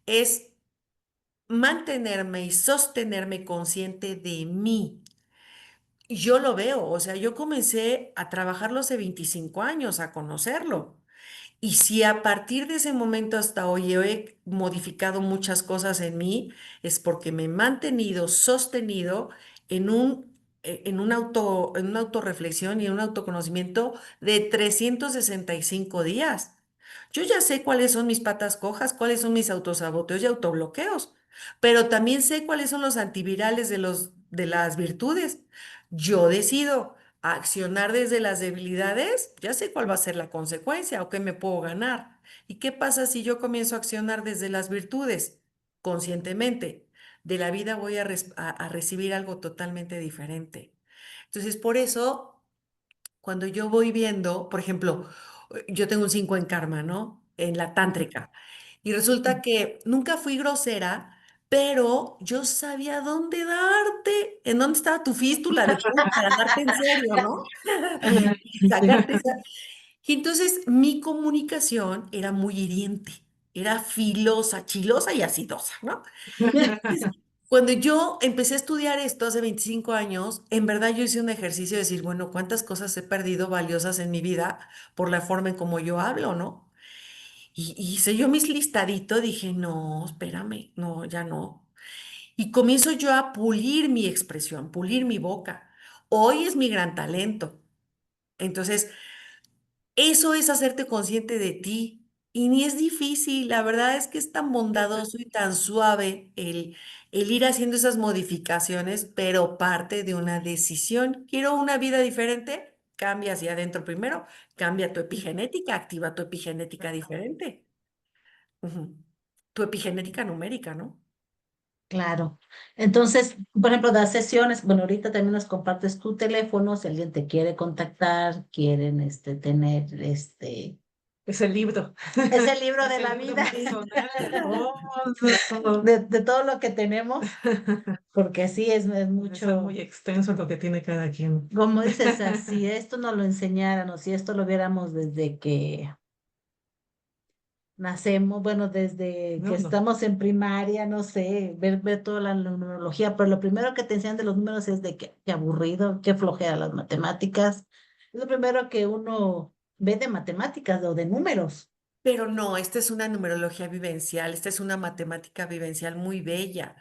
es mantenerme y sostenerme consciente de mí. Y yo lo veo, o sea, yo comencé a trabajarlo hace 25 años, a conocerlo. Y si a partir de ese momento hasta hoy he modificado muchas cosas en mí, es porque me he mantenido sostenido en una autorreflexión y en un autoconocimiento de 365 días. Yo ya sé cuáles son mis patas cojas, cuáles son mis autosaboteos y autobloqueos, pero también sé cuáles son los antivirales de las virtudes. Yo decido accionar desde las debilidades, ya sé cuál va a ser la consecuencia o qué me puedo ganar. ¿Y qué pasa si yo comienzo a accionar desde las virtudes conscientemente? De la vida voy a recibir algo totalmente diferente. Entonces, por eso, cuando yo voy viendo, por ejemplo, yo tengo un 5 en karma, ¿no? En la tántrica. Y resulta que nunca fui grosera, pero yo sabía dónde darte, en dónde estaba tu fístula de pronto para darte en serio, ¿no? Ajá, Y sacarte esa. Y entonces mi comunicación era muy hiriente. era filosa, chilosa y acidosa, ¿no? Entonces, cuando yo empecé a estudiar esto hace 25 años, en verdad yo hice un ejercicio de decir, bueno, ¿cuántas cosas he perdido valiosas en mi vida por la forma en cómo yo hablo, ¿no? Y hice yo mis listaditos, dije, no, espérame, no, ya no. Y comienzo yo a pulir mi expresión, pulir mi boca. Hoy es mi gran talento. Entonces, eso es hacerte consciente de ti. Y ni es difícil, la verdad es que es tan bondadoso y tan suave el ir haciendo esas modificaciones, pero parte de una decisión. Quiero una vida diferente, cambia hacia adentro primero, cambia tu epigenética, activa tu epigenética diferente. Ujú. Tu epigenética numérica, ¿no? Claro. Entonces, por ejemplo, das sesiones, bueno, ahorita también nos compartes tu teléfono, si alguien te quiere contactar, quieren tener Es el libro. es el libro Es de el la libro vida, personal de todos, de todo. de todo lo que tenemos, porque sí es Debe ser mucho, muy extenso lo que tiene cada quien. como dices, si esto nos lo enseñaran o si esto lo viéramos desde que nacemos, bueno, desde que No, no. estamos en primaria, no sé, ver toda la numerología, pero lo primero que te enseñan de los números es de qué aburrido, qué flojera las matemáticas. Es lo primero que uno ve de matemáticas o de números. Pero no, esta es una numerología vivencial, esta es una matemática vivencial muy bella.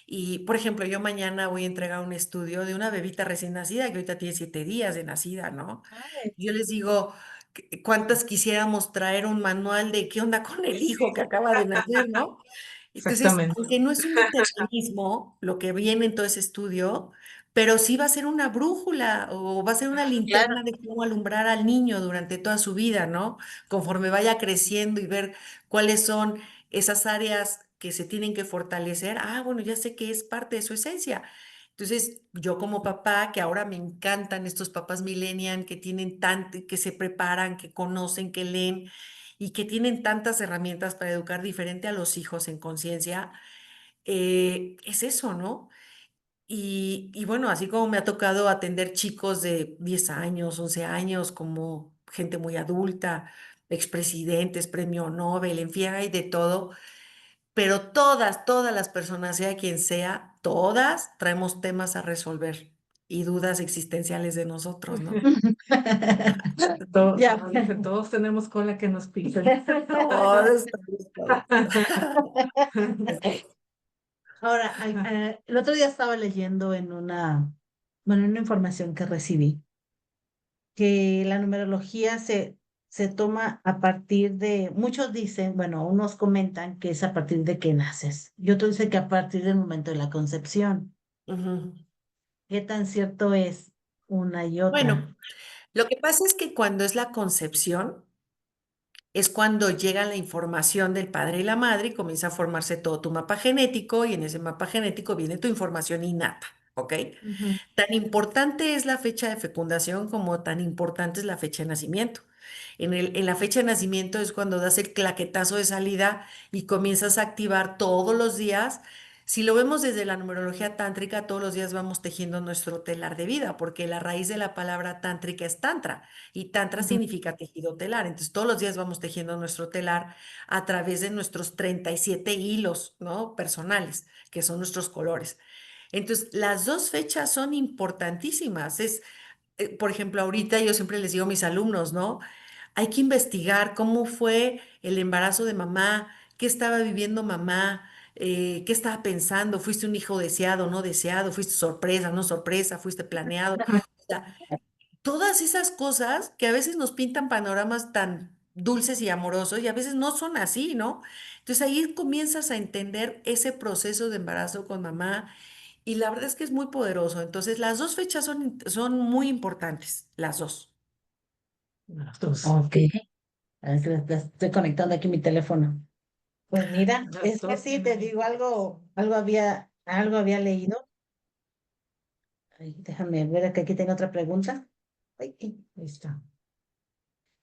Y, por ejemplo, yo mañana voy a entregar un estudio de una bebita recién nacida que ahorita tiene 7 días de nacida, ¿no? Ay, Yo les digo, ¿cuántas quisiéramos traer un manual de qué onda con el hijo que acaba de nacer, ¿no? Entonces, Exactamente. aunque no es un determinismo lo que viene en todo ese estudio, pero sí va a ser una brújula o va a ser una claro. linterna de cómo alumbrar al niño durante toda su vida, ¿no? Conforme vaya creciendo y ver cuáles son esas áreas que se tienen que fortalecer. Ah, bueno, ya sé que es parte de su esencia. Entonces, yo como papá, que ahora me encantan estos papás millennial que tienen tanto, que se preparan, que conocen, que leen y que tienen tantas herramientas para educar diferente a los hijos en conciencia, es eso, ¿no? Y bueno, así como me ha tocado atender chicos de 10 años, 11 años, como gente muy adulta, expresidentes, premio Nobel, en fin, hay de todo, pero todas las personas, sea quien sea, todas traemos temas a resolver y dudas existenciales de nosotros, ¿no? Ya. Como dice, todos tenemos cola que nos pisen. Todos, todos. Ahora, el otro día estaba leyendo bueno, en una información que recibí, que la numerología se toma a partir de, muchos dicen, bueno, unos comentan que es a partir de que naces y otros dicen que a partir del momento de la concepción. Ujú. ¿Qué tan cierto es una y otra? Bueno, lo que pasa es que cuando es la concepción, es cuando llega la información del padre y la madre y comienza a formarse todo tu mapa genético y en ese mapa genético viene tu información innata, ¿ok? Ujú, Tan importante es la fecha de fecundación como tan importante es la fecha de nacimiento. En la fecha de nacimiento es cuando das el claquetazo de salida y comienzas a activar todos los días. Si lo vemos desde la numerología tántrica, todos los días vamos tejiendo nuestro telar de vida, porque la raíz de la palabra tántrica es tantra y tantra ujú, significa tejido telar. Entonces, todos los días vamos tejiendo nuestro telar a través de nuestros 37 hilos, ¿no? Personales, que son nuestros colores. Entonces, las dos fechas son importantísimas. Por ejemplo, ahorita yo siempre les digo a mis alumnos, ¿no? Hay que investigar cómo fue el embarazo de mamá, qué estaba viviendo mamá, qué estaba pensando, fuiste un hijo deseado, no deseado, fuiste sorpresa, no sorpresa, fuiste planeado. O sea, todas esas cosas que a veces nos pintan panoramas tan dulces y amorosos y a veces no son así, ¿no? Entonces ahí comienzas a entender ese proceso de embarazo con mamá y la verdad es que es muy poderoso. Entonces las dos fechas son muy importantes, las dos. Las dos. ok, a ver, estoy conectando aquí mi teléfono. Pues mira, Las es que dos sí, te tienen. digo algo había leído. Ay, déjame ver que aquí tengo otra pregunta. Ay, Ahí está.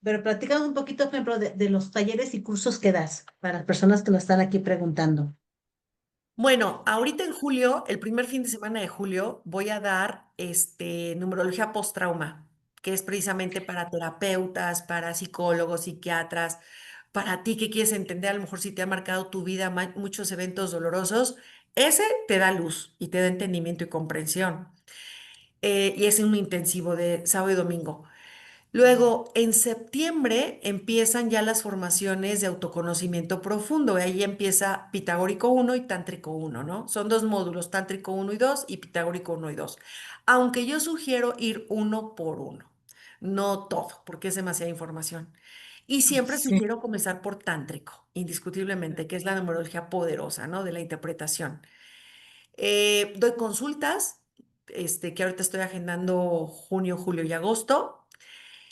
pero platícame un poquito, por ejemplo, de los talleres y cursos que das para las personas que lo están aquí preguntando. Bueno, ahorita en julio, el primer fin de semana de julio, voy a dar numerología post-trauma, que es precisamente para terapeutas, para psicólogos, psiquiatras, para ti que quieres entender, a lo mejor si te ha marcado tu vida muchos eventos dolorosos, ese te da luz y te da entendimiento y comprensión. Y es un intensivo de sábado y domingo. Luego, en septiembre empiezan ya las formaciones de autoconocimiento profundo. Y ahí empieza Pitagórico uno y Tántrico uno, ¿no? Son dos módulos, Tántrico uno y 2 y Pitagórico uno y 2. Aunque yo sugiero ir uno por uno, no todo, porque es demasiada información. Y siempre Sí, sugiero comenzar por Tántrico, indiscutiblemente, que es la numerología poderosa, ¿no? De la interpretación. Doy consultas, que ahorita estoy agendando junio, julio y agosto.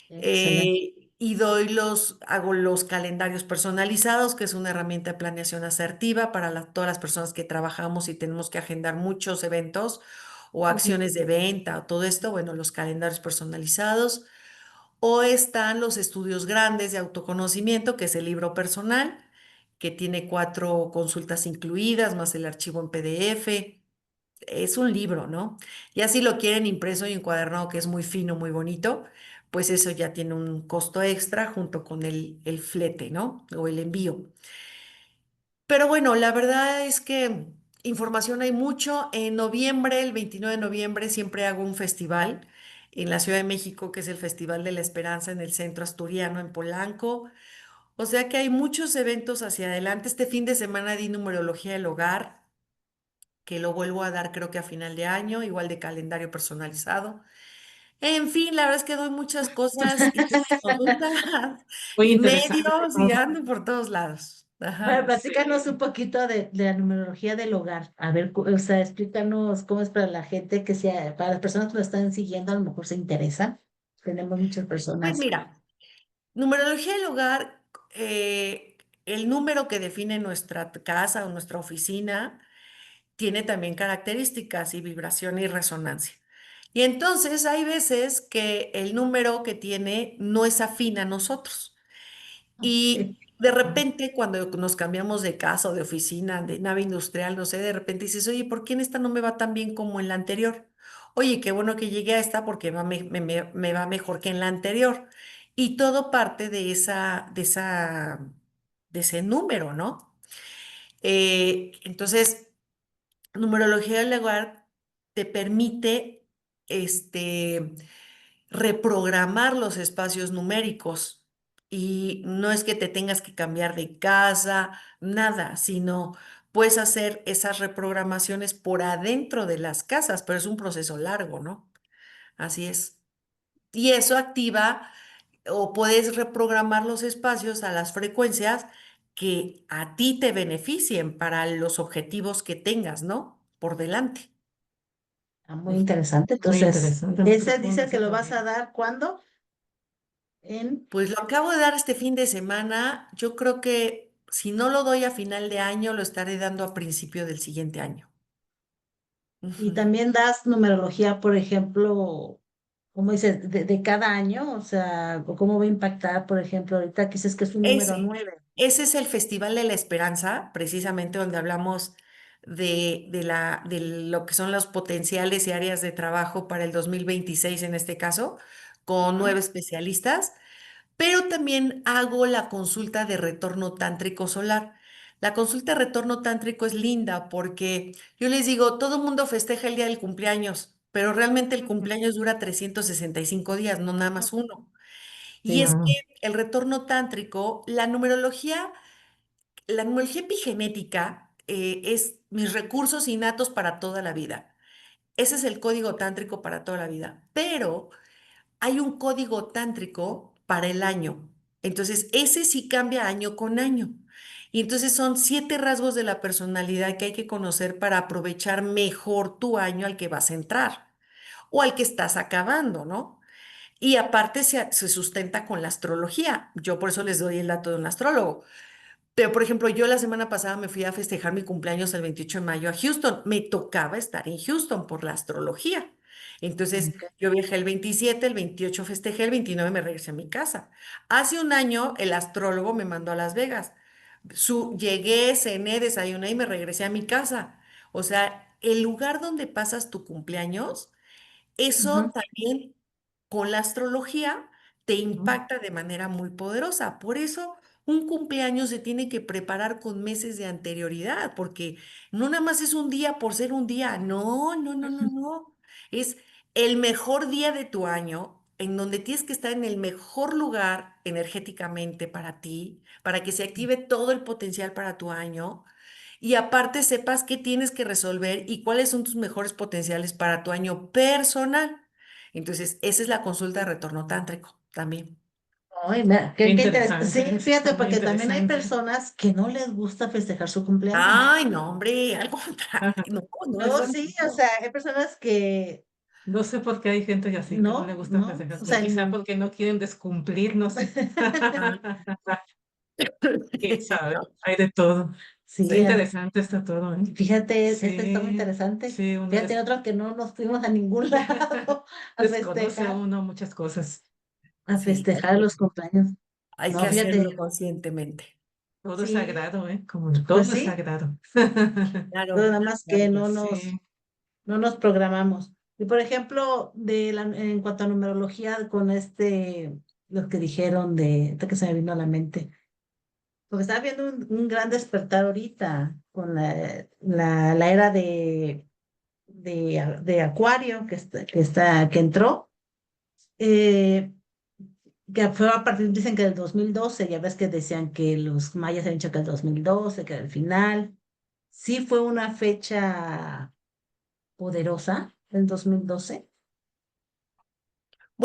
Excelente. Y hago los calendarios personalizados, que es una herramienta de planeación asertiva para todas las personas que trabajamos y tenemos que agendar muchos eventos o acciones de venta o todo esto. Bueno, los calendarios personalizados. O están los estudios grandes de autoconocimiento, que es el libro personal, que tiene 4 consultas incluidas, más el archivo en PDF. Es un libro, ¿no? Ya si lo quieren impreso y encuadernado, que es muy fino, muy bonito, pues eso ya tiene un costo extra junto con el flete, ¿no? O el envío. Pero bueno, la verdad es que información hay mucho. En noviembre, el 29 de noviembre, siempre hago un festival en la Ciudad de México, que es el Festival de la Esperanza en el Centro Asturiano, en Polanco. O sea que hay muchos eventos hacia adelante. Este fin de semana di numerología del hogar, que lo vuelvo a dar creo que a final de año, igual de calendario personalizado. En fin, la verdad es que doy muchas cosas y consultas muy y interesante. medios y ando por todos lados. Bueno, Ajá. platícanos un poquito de la numerología del hogar. A ver, o sea, explícanos cómo es para la gente que sea, para las personas que nos están siguiendo, a lo mejor se interesan. Tenemos muchas Pues personas. mira, numerología del hogar, el número que define nuestra casa o nuestra oficina tiene también características y vibración y resonancia. Y entonces hay veces que el número que tiene no es afín a nosotros. Ok. Y de repente, cuando nos cambiamos de casa o de oficina, de nave industrial, no sé, de repente dices, oye, ¿por qué en esta no me va tan bien como en la anterior? Oye, qué bueno que llegué a esta porque me va mejor que en la anterior. Y todo parte de ese número, ¿no? Entonces, numerología del lugar te permite, este, reprogramar los espacios numéricos y no es que te tengas que cambiar de casa, nada, sino puedes hacer esas reprogramaciones por adentro de las casas, pero es un proceso largo, ¿no? Así es. Y eso activa o puedes reprogramar los espacios a las frecuencias que a ti te beneficien para los objetivos que tengas, ¿no? Por delante. Muy interesante. Muy Entonces, interesante, muy ese profundo. dice que lo vas a dar ¿cuándo? En, Pues lo acabo de dar este fin de semana. Yo creo que si no lo doy a final de año, lo estaré dando a principio del siguiente año. y Ujú. también das numerología, por ejemplo, ¿cómo dices? De cada año, o sea, o cómo va a impactar, por ejemplo, ahorita que dices que es un número Ese, 9. ese es el Festival de la Esperanza, precisamente donde hablamos de lo que son los potenciales y áreas de trabajo para el 2026 en este caso, con Ajá. 9 especialistas. Pero también hago la consulta de retorno tántrico solar. La consulta de retorno tántrico es linda porque yo les digo, todo el mundo festeja el día del cumpleaños, pero realmente el cumpleaños dura 365 días, no nada más uno. Y Sí, es que el retorno tántrico, la numerología epigenética es mis recursos innatos para toda la vida. Ese es el código tántrico para toda la vida. Pero hay un código tántrico para el año. Entonces, ese sí cambia año con año. Y entonces son 7 rasgos de la personalidad que hay que conocer para aprovechar mejor tu año al que vas a entrar o al que estás acabando, ¿no? Y aparte se sustenta con la astrología. Yo por eso les doy el dato de un astrólogo. Pero, por ejemplo, yo la semana pasada me fui a festejar mi cumpleaños el 28 de mayo a Houston. Me tocaba estar en Houston por la astrología. Entonces, Ok. yo viajé el 27, el 28 festejé, el 29 me regresé a mi casa. Hace un año, el astrólogo me mandó a Las Vegas. Llegué, cené, desayuné y me regresé a mi casa. O sea, el lugar donde pasas tu cumpleaños, eso Ujú, también con la astrología te ujú. impacta de manera muy poderosa. Por eso Un cumpleaños se tiene que preparar con meses de anterioridad, porque no nada más es un día por ser un día. No, no, no, no, no. Es el mejor día de tu año, en donde tienes que estar en el mejor lugar energéticamente para ti, para que se active todo el potencial para tu año. Y aparte sepas qué tienes que resolver y cuáles son tus mejores potenciales para tu año personal. Entonces, esa es la consulta de retorno tántrico también. Ay, mira, Qué qué interesante. Sí, interesante, fíjate, está muy porque también hay interesante. personas que no les gusta festejar su cumpleaños. Ay, no, hombre, al contrario, Ajá. no, no, No, eso sí, o no. sea, hay personas que No sé por qué hay gente así que no le no, gusta no, festejar, o pero sea, quizá porque no quieren descumplir, no sé. Ah, ¿Quién sabe? no. Hay de todo. Está sí, interesante, está todo, ¿eh? fíjate, este está muy Sí, interesante. sí, uno Fíjate, otro que no nos fuimos a ningún lado desconoce uno muchas cosas. a Sí, festejar los cumpleaños. hay que No, fíjate, hacerlo conscientemente. Todo es sí, sagrado, ¿eh? Como pues todo es sí, sagrado. pero Claro, nada más que claro. Sí. no nos programamos. Y por ejemplo, en cuanto a numerología, con lo que dijeron ahorita que se me vino a la mente, porque estaba viendo un gran despertar ahorita con la era de Acuario que entró, eh, que fue a partir, dicen que del 2012. Ya ves que decían que los mayas habían dicho que el 2012, que era el final. Sí fue una fecha poderosa, el 2012,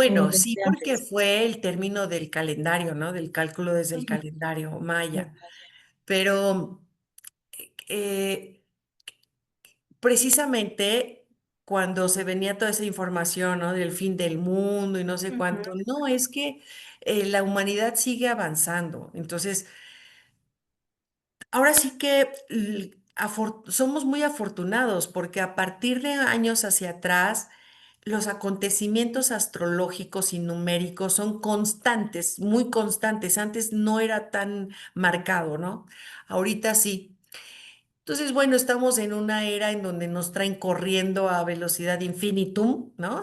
o Bueno, sí, desde porque antes. fue el término del calendario, ¿no? Del cálculo desde el Ujú. calendario maya. Pero eh, precisamente cuando se venía toda esa información, ¿no? Del fin del mundo y no sé Ujú. cuánto, no, es que la humanidad sigue avanzando. Entonces, ahora sí que somos muy afortunados porque a partir de años hacia atrás, los acontecimientos astrológicos y numéricos son constantes, muy constantes. Antes no era tan marcado, ¿no? Ahorita sí. Entonces, bueno, estamos en una era en donde nos traen corriendo a velocidad infinitum, ¿no?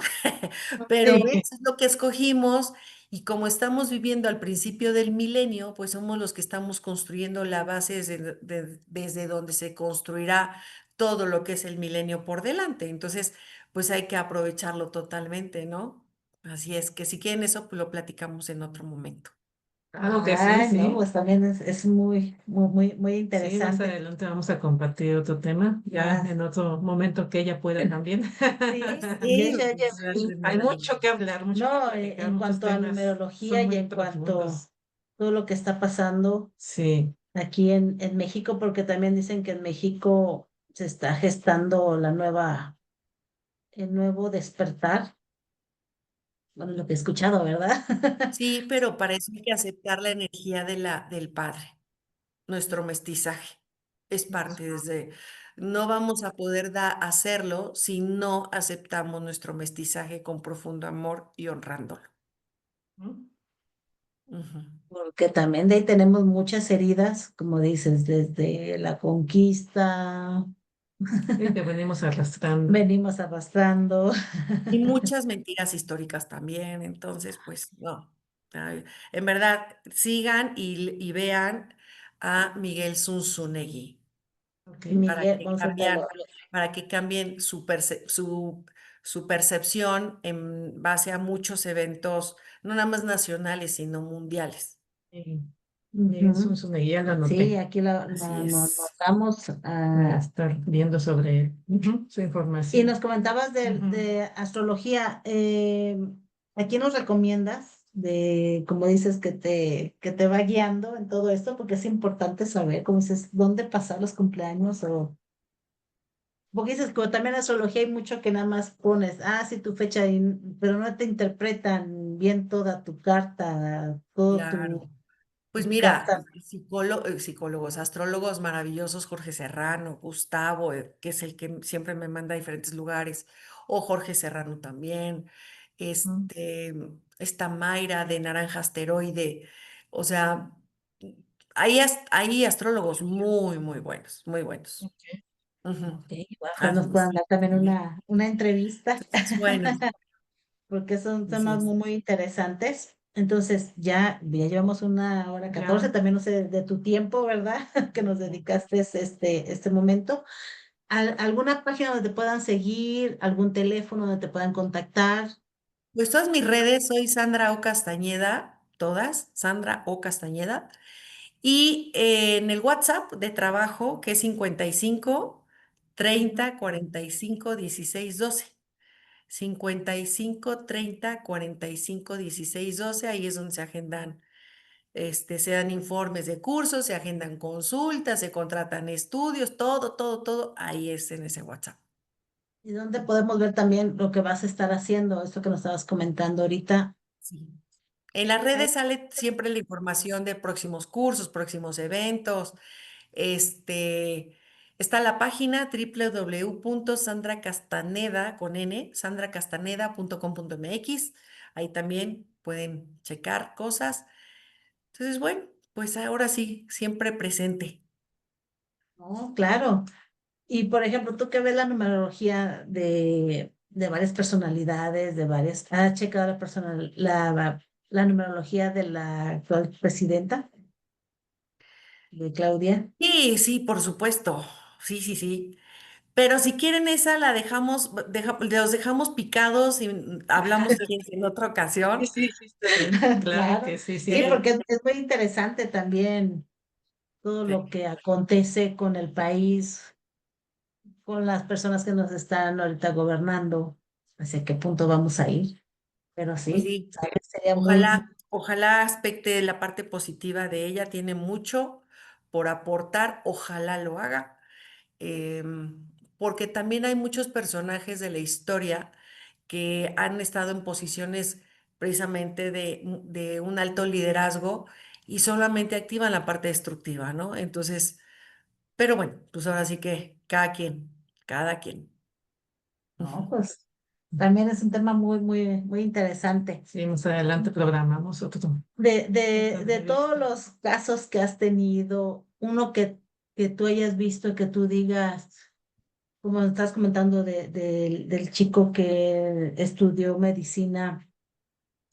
Pero Sí, eso es lo que escogimos y como estamos viviendo al principio del milenio, pues somos los que estamos construyendo la base desde donde se construirá todo lo que es el milenio por delante. Entonces, pues hay que aprovecharlo totalmente, ¿no? Así es que si quieren eso, pues lo platicamos en otro momento. claro que sí, Ay, no, sí. pues también es muy, muy, muy, muy Sí, más interesante. adelante vamos a compartir otro tema, ya Ah, en otro momento que ella pueda también. sí, de Sí, hecho, oye, pues, Hay mucho que hablar, mucho que no, platicar, en muchos cuanto a temas numerología son y muy en cuanto a profundos. todo lo que está pasando Sí. aquí en México, porque también dicen que en México se está gestando el nuevo despertar, bueno, lo que he escuchado, ¿verdad? sí, pero para eso hay que aceptar la energía del Padre, nuestro mestizaje. Es parte desde, no vamos a poder hacerlo si no aceptamos nuestro mestizaje con profundo amor y honrándolo. ¿Mm? Ujú. Porque también de ahí tenemos muchas heridas, como dices, desde la conquista, Sí, que venimos arrastrando. venimos arrastrando. Y muchas mentiras históricas también, entonces, pues no. Ay, en verdad, sigan y vean a Miguel Zunzunegui. Ok. para Miguel, que vamos a cambian, anotarlo. para que cambien su percepción en base a muchos eventos, no nada más nacionales, sino mundiales. Sí. Miguel Ujú. Zunzunegui, ya lo Sí, anoté. aquí Así es. notamos. Voy a estar viendo sobre él. Ujú, su Y nos información. comentabas Ujú. de astrología. ¿A quién nos recomiendas? Como dices, que te va guiando en todo esto, porque es importante saber, como dices, dónde pasar los cumpleaños o... Porque dices, como también en astrología hay mucho que nada más pones, sí, tu fecha, pero no te interpretan bien toda tu carta, todo Claro. Pues tu mira, carta. psicólogos, astrólogos maravillosos, Jorge Serrano, Gustavo, que es el que siempre me manda a diferentes lugares, o Jorge Serrano también, Mm, este, esta Mayra de Naranja Asteroide, o sea, hay astrólogos muy, muy buenos, muy buenos. ok, Ujú. Ok, ojalá nos Así puedan es. dar también Sí. una entrevista, Entonces, bueno, porque son así temas es. muy, muy interesantes. Entonces, ya llevamos 1 hora 14, Ya. también no sé de tu tiempo, ¿verdad? Que nos dedicaste este momento. ¿Alguna página donde te puedan seguir, algún teléfono donde te puedan contactar? Pues todas mis redes, soy Sandra O. Castañeda, todas, Sandra O. Castañeda. Y en el WhatsApp de trabajo, que es 55 30 45 16 12. 55 30 45 16 12, ahí es donde se agendan, se dan informes de cursos, se agendan consultas, se contratan estudios, todo, todo, todo, ahí es en ese WhatsApp. ¿Y dónde podemos ver también lo que vas a estar haciendo? Esto que nos estabas comentando ahorita. Sí. En las redes sale siempre la información de próximos cursos, próximos eventos. Este, Está la página www.sandracastaneda con n, sandracastaneda.com.mx. Ahí también pueden checar cosas. Entonces, bueno, pues ahora sí, siempre presente. No, claro. Y por ejemplo, tú que ves la numerología de varias personalidades, ¿has checado la numerología de la actual presidenta, de Claudia? Sí, sí, por supuesto. Sí, sí, sí. Pero si quieren esa, la dejamos, los dejamos picados y hablamos si quieres en otra Sí, ocasión. sí, sí, está bien. Claro Claro, que sí, sí. sí, porque es muy interesante también todo lo Sí. que acontece con el país, con las personas que nos están ahorita gobernando, hacia qué punto vamos a ir. Pero Pues sí, sí, ¿sabes? Sería muy, ojalá aspecte la parte positiva de ella, tiene mucho por aportar, ojalá lo haga, porque también hay muchos personajes de la historia que han estado en posiciones precisamente de un alto liderazgo y solamente activan la parte destructiva, ¿no? Entonces, pero bueno, pues ahora sí que cada quien. no, pues también es un tema muy, muy, muy interesante. Sí, más adelante programamos otro. De todos los casos que has tenido, uno que tú hayas visto, que tú digas, como estás comentando del chico que estudió medicina,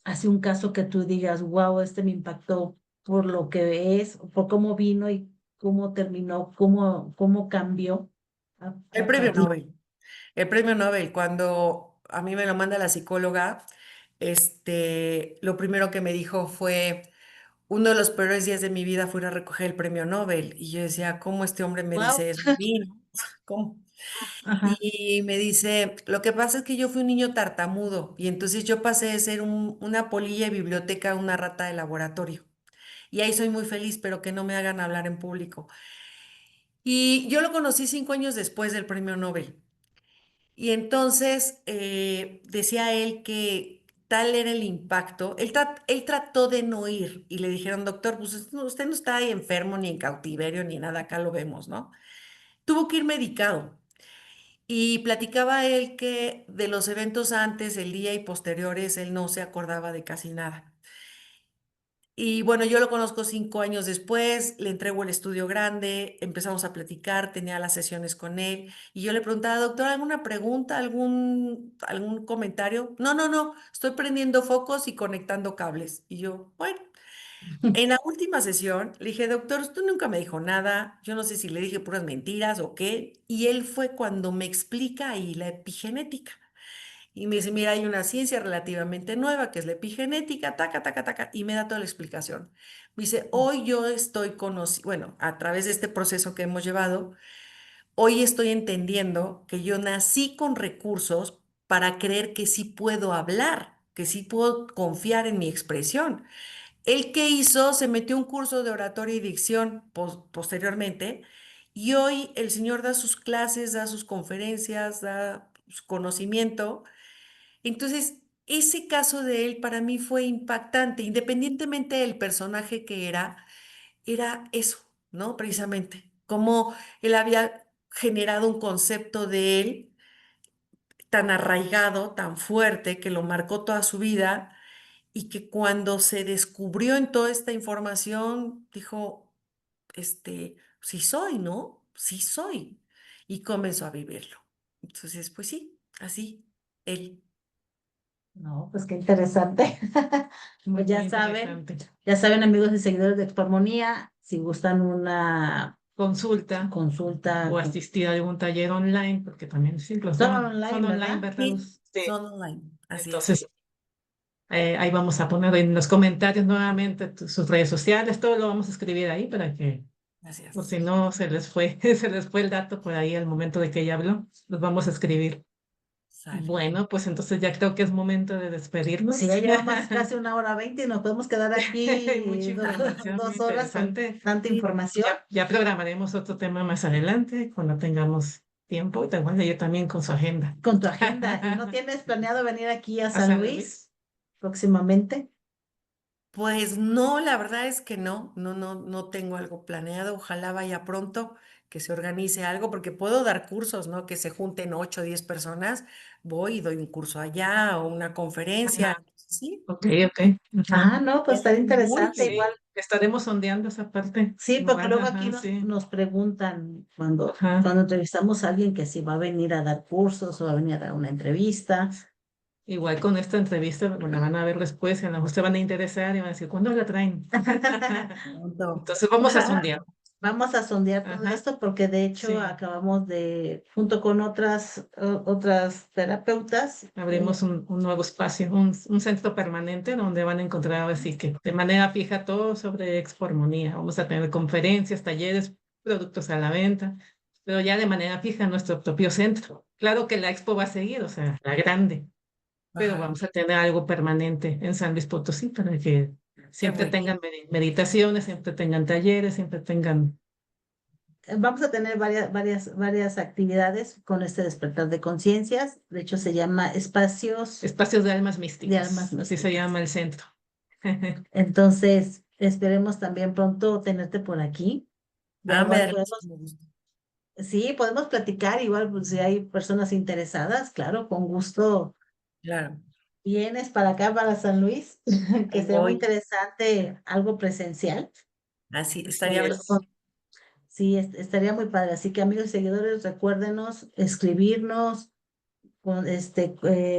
hace un caso que tú digas, wow, este me impactó por lo que es, por cómo vino y cómo terminó, cómo cambió El a premio partir. Nobel. El premio Nobel, cuando a mí me lo manda la psicóloga, lo primero que me dijo fue, uno de los peores días de mi vida fue ir a recoger el premio Nobel. Y yo decía, ¿cómo este hombre me Wow. dice eso a mí, no? ¿Cómo? Ajá. Y me dice, lo que pasa es que yo fui un niño tartamudo y entonces yo pasé de ser una polilla de biblioteca a una rata de laboratorio. Y ahí soy muy feliz, pero que no me hagan hablar en público. Y yo lo conocí 5 años después del premio Nobel. Y entonces decía él que tal era el impacto. Él trató de no ir y le dijeron, doctor, pues usted no está ahí enfermo ni en cautiverio ni nada, acá lo vemos, ¿no? Tuvo que ir medicado. Y platicaba él que de los eventos antes, el día y posteriores, él no se acordaba de casi nada. Y bueno, yo lo conozco 5 años después, le entrego el estudio grande, empezamos a platicar, tenía las sesiones con él y yo le preguntaba, doctor, ¿alguna pregunta, algún comentario? No, no, no, estoy prendiendo focos y conectando cables. Y yo, bueno, en la última sesión le dije, doctor, usted nunca me dijo nada, yo no sé si le dije puras mentiras o qué. Y él fue cuando me explica ahí la epigenética. Y me dice, mira, hay una ciencia relativamente nueva que es la epigenética, taca, taca, taca, y me da toda la explicación. Me dice, hoy yo estoy conociendo, bueno, a través de este proceso que hemos llevado, hoy estoy entendiendo que yo nací con recursos para creer que sí puedo hablar, que sí puedo confiar en mi expresión. ¿El que hizo? Se metió a un curso de oratoria y dicción posteriormente, y hoy el señor da sus clases, da sus conferencias, da su conocimiento. Entonces, ese caso de él para mí fue impactante, independientemente del personaje que era eso, ¿no? Precisamente, cómo él había generado un concepto de él tan arraigado, tan fuerte, que lo marcó toda su vida y que cuando se descubrió en toda esta información, dijo, sí soy, ¿no? Sí soy. Y comenzó a vivirlo. Entonces, pues sí, así, él. No, pues qué interesante. Muy, Pues ya muy saben, interesante. amigos y seguidores de Expoarmonía, si gustan una Consulta consulta, o asistir a algún taller online, porque también sí, son son online, online, ¿verdad? ¿verdad? Sí, Sí. son online, así es. Entonces, ahí vamos a poner en los comentarios nuevamente sus redes sociales, todo lo vamos a escribir ahí para que, por Gracias. si no se les fue, se les fue el dato por ahí al momento de que ella habló, los vamos a escribir. Sale. Bueno, pues entonces ya creo que es momento de despedirnos. Si ya llevamos casi 1 hora 20 y nos podemos quedar Hay mucha aquí información muy 2 horas con interesante. tanta Sí, información. Ya programaremos otro tema más adelante cuando tengamos tiempo y igual yo también con su agenda. Con tu agenda. ¿Y no tienes planeado venir aquí a ¿A San San Luis? Luis próximamente? pues no, la verdad es que no tengo algo planeado. Ojalá vaya pronto, que se organice algo, porque puedo dar cursos, ¿no? Que se junten 8 o 10 personas, voy y doy un curso allá o una conferencia. Ajá, Sí, ok, ok. Ujú. Ah, no, pues está es muy interesante. Sí, Igual, bien. estaremos sondeando esa parte. sí, porque Igual, luego aquí ajá, sí. nos preguntan cuando, Ajá. cuando entrevistamos a alguien que si va a venir a dar cursos o va a venir a dar una entrevista. Igual con esta entrevista, bueno, la van a ver después y a lo mejor se van a interesar y van a decir, ¿cuándo la traen? Pronto. Entonces vamos a sondear. Vamos a sondear todo Ajá, esto porque de hecho sí. acabamos de, junto con otras terapeutas, Abrimos un nuevo espacio, un centro permanente donde van a encontrar así que de manera fija todo sobre expormonía. Vamos a tener conferencias, talleres, productos a la venta, pero ya de manera fija en nuestro propio centro. Claro que la expo va a seguir, o sea, la grande, pero Ajá, vamos a tener algo permanente en San Luis Potosí para que qué siempre bueno. tengan meditaciones, siempre tengan talleres, siempre tengan vamos a tener varias actividades con este despertar de conciencias. De hecho, se llama espacios espacios de almas de almas místicas, así se místicas. llama el centro. Entonces, esperemos también pronto tenerte por aquí. Ya Ah, me igual da podemos, muchísimo gusto. sí, podemos platicar, igual pues, si hay personas interesadas, claro, con gusto Claro, vienes para acá, para San Luis, que ahí sería muy voy. interesante algo presencial. Así Así estaría es. Sí, estaría muy padre. Así que amigos y seguidores, recuérdenos escribirnos,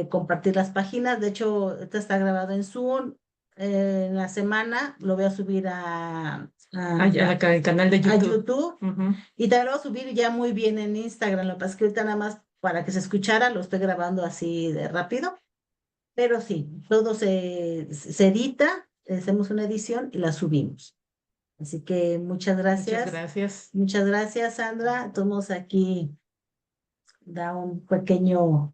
compartir las páginas. De hecho, esto está grabado en Zoom. En la semana lo voy a subir El canal de a YouTube. YouTube Ujú. y también lo voy a subir ya muy bien en Instagram. Lo que pasa es que ahorita nada más para que se escuchara, lo estoy grabando así de rápido. Pero sí, todo se edita, hacemos una edición y la subimos. Así que muchas Muchas gracias. gracias. Muchas gracias, Sandra. Todos aquí da un pequeño.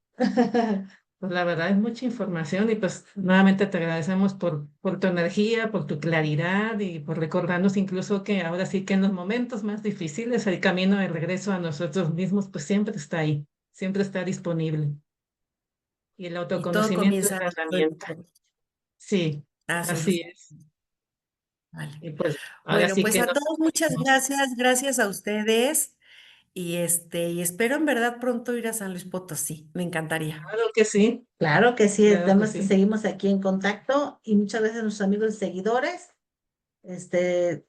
Pues la verdad es mucha información y pues nuevamente te agradecemos por tu energía, por tu claridad y por recordarnos incluso que ahora sí que en los momentos más difíciles el camino de regreso a nosotros mismos pues siempre está ahí, siempre está disponible. Y el y todo autoconocimiento es comienza la dentro de herramienta. nosotros. Sí, Así así es. es. Vale. Y pues ahora Bueno, sí pues que a nos... todos muchas gracias, gracias a ustedes y espero en verdad pronto ir a San Luis Potosí. Me encantaría. Claro que sí, Claro que sí, claro que además sí. seguimos aquí en contacto y muchas gracias a nuestros amigos y seguidores.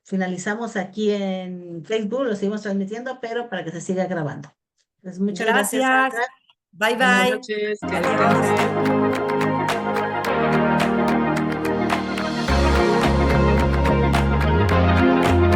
Finalizamos aquí en Facebook, lo seguimos transmitiendo, pero para que se siga grabando. Pues muchas gracias, Gracias. Sandra. Bye Buenas bye. noches, que Adiós. descansen.